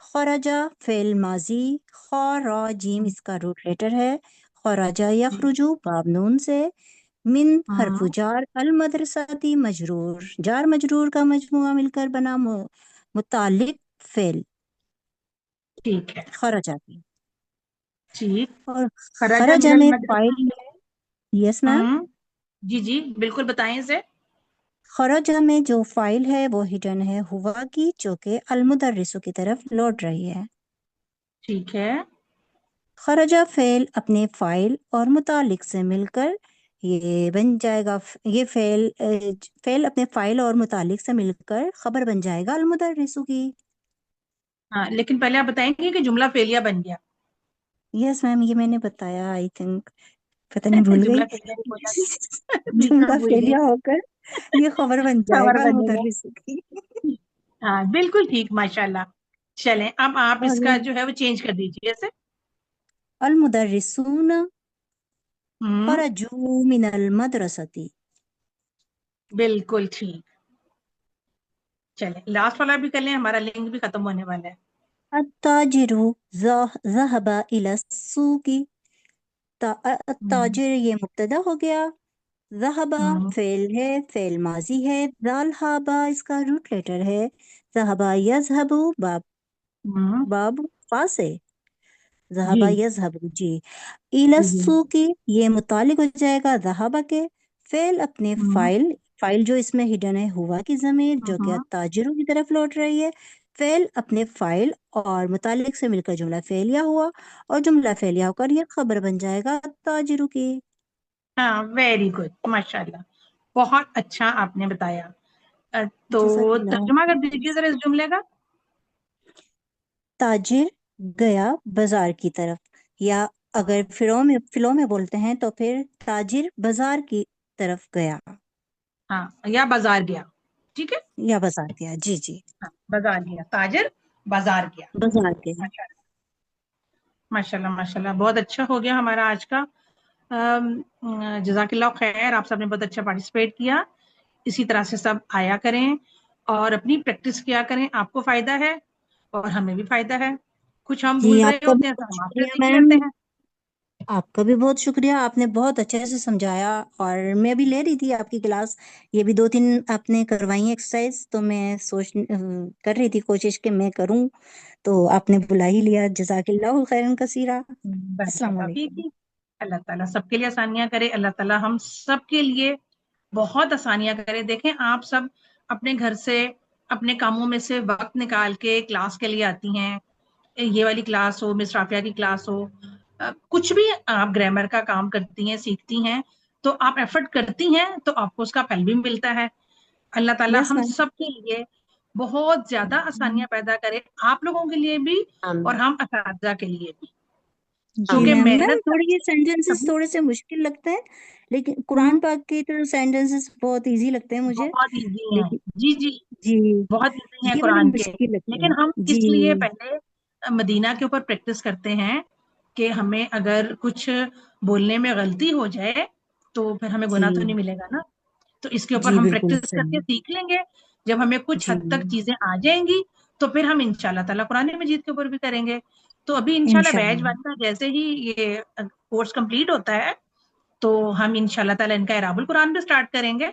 خرجہ فعل ماضی، خارا جیم اس کا روٹ لیٹر ہے، خرجہ یخرجو باب نون سے، من حرف جار، المدرساتی مجرور، جار مجرور کا مجموعہ مل کر بنا متعلق فعل ٹھیک ہے، خرجہ کی، ٹھیک. اور خرج خرجہ من میں المدرسہ. فائل ہے. یس میم. جی جی بالکل بتائیں اسے. خرجہ میں جو فائل ہے وہ ہڈن ہے ہوا کی، جو کہ المدرسوں کی طرف لوٹ رہی ہے. ٹھیک ہے. خرجہ فعل اپنے فائل اور متعلق سے مل کر یہ بن جائے گا، یہ فعل اپنے فائل اور متعلق سے مل کر خبر بن جائے گا المدرسوں کی. ہاں لیکن پہلے آپ بتائیں گے کہ جملہ فعلیہ بن گیا. یس میم، یہ میں نے بتایا، آئی تھنک پتہ نہیں بھول جملہ گئی. فعلیہ نہیں بولا جی. بالکل جملہ بھول گئی. فعلیہ ہو کر یہ خبر بن جائے خبر گا بنے گا. المدرسوں کی. ہاں بالکل ٹھیک، ماشاء اللہ. چلیں اب آپ اس اور کا جو ہے وہ چینج کر دیجیے ایسے. المدرسون ہم، خرجوا من المدرسة. بالکل ٹھیک. چلیں لاسٹ والا بھی کر لیں، ہمارا لنک بھی ختم ہونے والا ہے. التاجر ذهب إلى السوق. التاجر یہ مبتدا ہو گیا، ذهب ہم، فعل ہے، فعل ماضی ہے، ذهب اس کا روٹ لیٹر ہے، ذهب يذهب ہم، باب فا سے، ذهب جی يذهب جی. إلى جی. السوق یہ متعلق ہو جائے گا ذهب کے، فعل اپنے ہم، فائل جو اس میں ہڈن ہے ہوا کی ضمیر جو کہ ہم، التاجروں کی طرف لوٹ رہی ہے، فعل اپنے فائل اور متعلق سے مل کر جملہ فعلیہ ہوا، اور جملہ فعلیہ ہو کر یہ خبر بن جائے گا التاجروں کی. ہاں ویری گڈ، ماشاء اللہ بہت اچھا آپ نے بتایا. تو جزاک اللہ. ترجمہ کر دیجیے ذرا اس جملے کا. تاجر گیا بازار کی طرف، یا اگر فلو میں بولتے ہیں تو پھر تاجر بازار کی طرف گیا ہاں یا بازار گیا. ٹھیک ہے. یا بازار گیا. جی جی، ہاں بازار گیا، تاجر بازار گیا. بازار گیا. ماشاء اللہ ماشاء اللہ بہت اچھا ہو گیا ہمارا آج کا. جزاک اللہ خیر، آپ سب نے بہت اچھا پارٹیسپیٹ کیا. اسی طرح سے سب آیا کریں اور اپنی پریکٹس کیا کریں، آپ کو فائدہ ہے اور ہمیں بھی فائدہ ہے. کچھ ہم جی بھول آپ رہے کا بھی ہوتے ہیں تو بہت ہم آپ سے شکریہ سیکھ میم، لیتے ہیں. آپ کا بھی بہت شکریہ، آپ نے بہت اچھے سے سمجھایا، اور میں بھی لے رہی تھی آپ کی کلاس، یہ بھی 2-3 آپ نے کروائی ایکسرسائز، تو میں کر رہی تھی کوشش کہ میں کروں، تو آپ نے بلا ہی لیا. جزاک اللہ خیرن کثیرہ. السلام علیکم. اللہ تعالیٰ سب کے لیے آسانیاں کرے، اللہ تعالیٰ ہم سب کے لیے بہت آسانیاں کرے. دیکھیں آپ سب اپنے گھر سے اپنے کاموں میں سے وقت نکال کے کلاس کے لیے آتی ہیں، یہ والی کلاس ہو، مس رافیہ کی کلاس ہو، کچھ بھی آپ گرامر کا کام کرتی ہیں، سیکھتی ہیں، تو آپ ایفرٹ کرتی ہیں تو آپ کو اس کا پھل بھی ملتا ہے. اللہ تعالیٰ یس ہم میم. سب کے لیے بہت زیادہ آسانیاں پیدا کرے، آپ لوگوں کے لیے بھی اور ہم اساتذہ کے لیے بھی. جی کیونکہ میم. میم محنت تھوڑے یہ سینٹینسز کبھی تھوڑے سے مشکل لگتے ہیں، لیکن ہم، قرآن پاک کے تو سینٹینسز بہت ایزی لگتے ہیں مجھے، بہت ایزی ہیں. لیکن جی جی جی بہت ایزی ہیں یہ والے قرآن کے. مشکل لگتے لیکن ہیں. ہم جی اس لیے پہلے مدینہ کے اوپر پریکٹس کرتے ہیں کہ ہمیں اگر کچھ بولنے میں غلطی ہو جائے تو پھر ہمیں جی گناہ تو نہیں ملے گا نا. تو اس کے اوپر جی ہم بالکل پریکٹس کر کے صحیح. سیکھ لیں گے. جب ہمیں کچھ جی حد تک چیزیں آ جائیں گی تو پھر ہم انشاءاللہ تعالیٰ قرآن مجید کے اوپر بھی کریں گے. تو ابھی انشاءاللہ بیچ انشاءاللہ ون کا جیسے ہی یہ کورس کمپلیٹ ہوتا ہے تو ہم انشاءاللہ تعالیٰ ان کا اعراب القرآن بھی سٹارٹ کریں گے.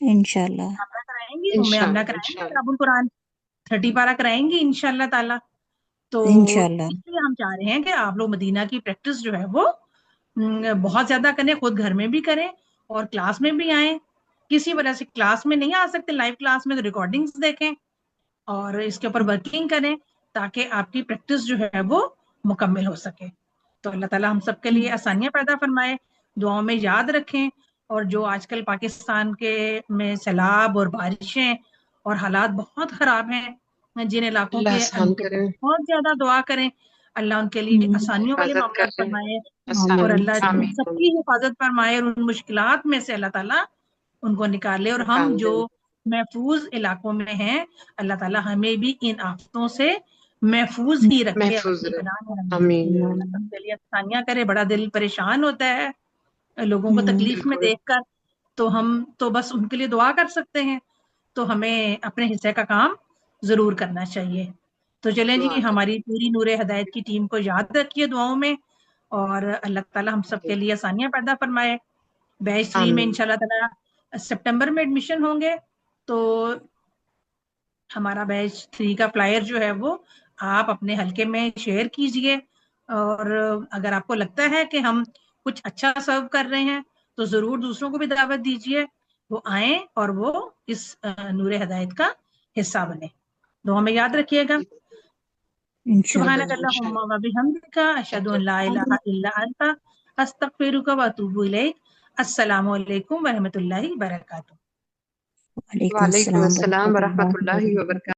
انشاءاللہ آمنہ کرائیں گی، آمنہ انشاءاللہ کرائیں گے انشاءاللہ اعراب القرآن 30 پارہ کرائیں گی انشاءاللہ تعالیٰ. تو انشاءاللہ. اس لیے ہم چاہ رہے ہیں کہ آپ لوگ مدینہ کی پریکٹس جو ہے وہ بہت زیادہ کریں، خود گھر میں بھی کریں اور کلاس میں بھی آئیں. کسی وجہ سے کلاس میں نہیں آ سکتے لائیو کلاس میں تو ریکارڈنگز دیکھیں اور اس کے اوپر ورکنگ کریں تاکہ آپ کی پریکٹس جو ہے وہ مکمل ہو سکے. تو اللہ تعالیٰ ہم سب کے لیے آسانیاں پیدا فرمائے، دعاؤں میں یاد رکھیں. اور جو آج کل پاکستان کے میں سیلاب اور بارشیں اور حالات بہت خراب ہیں، جن علاقوں اللہ کے آسان کے کرے، بہت زیادہ دعا کریں، اللہ ان کے لیے آسانیوں والے حفاظت معاملات کرے، فرمائے اور آسانی اللہ آمین سب کی حفاظت فرمائے اور ان مشکلات میں سے اللہ تعالیٰ ان کو نکالے. اور ہم نکال جو دیں. محفوظ علاقوں میں ہیں اللہ تعالیٰ ہمیں بھی ان آفتوں سے محفوظ ہی رکھے محفوظ اپنی رہے، پناہ میں رکھے. آمین اللہ سب کے لیے آسانیاں کرے. بڑا دل پریشان ہوتا ہے لوگوں کو تکلیف میں بالکل. دیکھ کر، تو ہم تو بس ان کے لیے دعا کر سکتے ہیں. تو ہمیں اپنے حصے کا کام ضرور کرنا چاہیے. تو چلیں دعا جی، ہماری پوری نور ہدایت کی ٹیم کو یاد رکھیے دعاؤں میں، اور اللہ تعالیٰ ہم سب کے لیے آسانیاں پیدا فرمائے۔ بیچ 3 میں آمین۔ انشاءاللہ تعالیٰ سپٹمبر میں ایڈمیشن ہوں گے، تو ہمارا بیچ 3 کا فلائر جو ہے وہ آپ اپنے حلقے میں شیئر کیجئے، اور اگر آپ کو لگتا ہے کہ ہم کچھ اچھا سرو کر رہے ہیں تو ضرور دوسروں کو بھی دعوت دیجئے، وہ آئیں اور وہ اس نور ہدایت کا حصہ بنے۔ دعا میں یاد رکھیے گا۔ انشاءاللہ۔ سبحانک اللہم و بحمدک، اشہد ان لا الہ الا انت، استغفرک و اتوب الیک۔ السلام علیکم ورحمۃ اللہ وبرکاتہ۔ وعلیکم وعلیکم السلام السلام ورحمۃ ورحمۃ اللہ اللہ وبرکاتہ۔ وبرکاتہ۔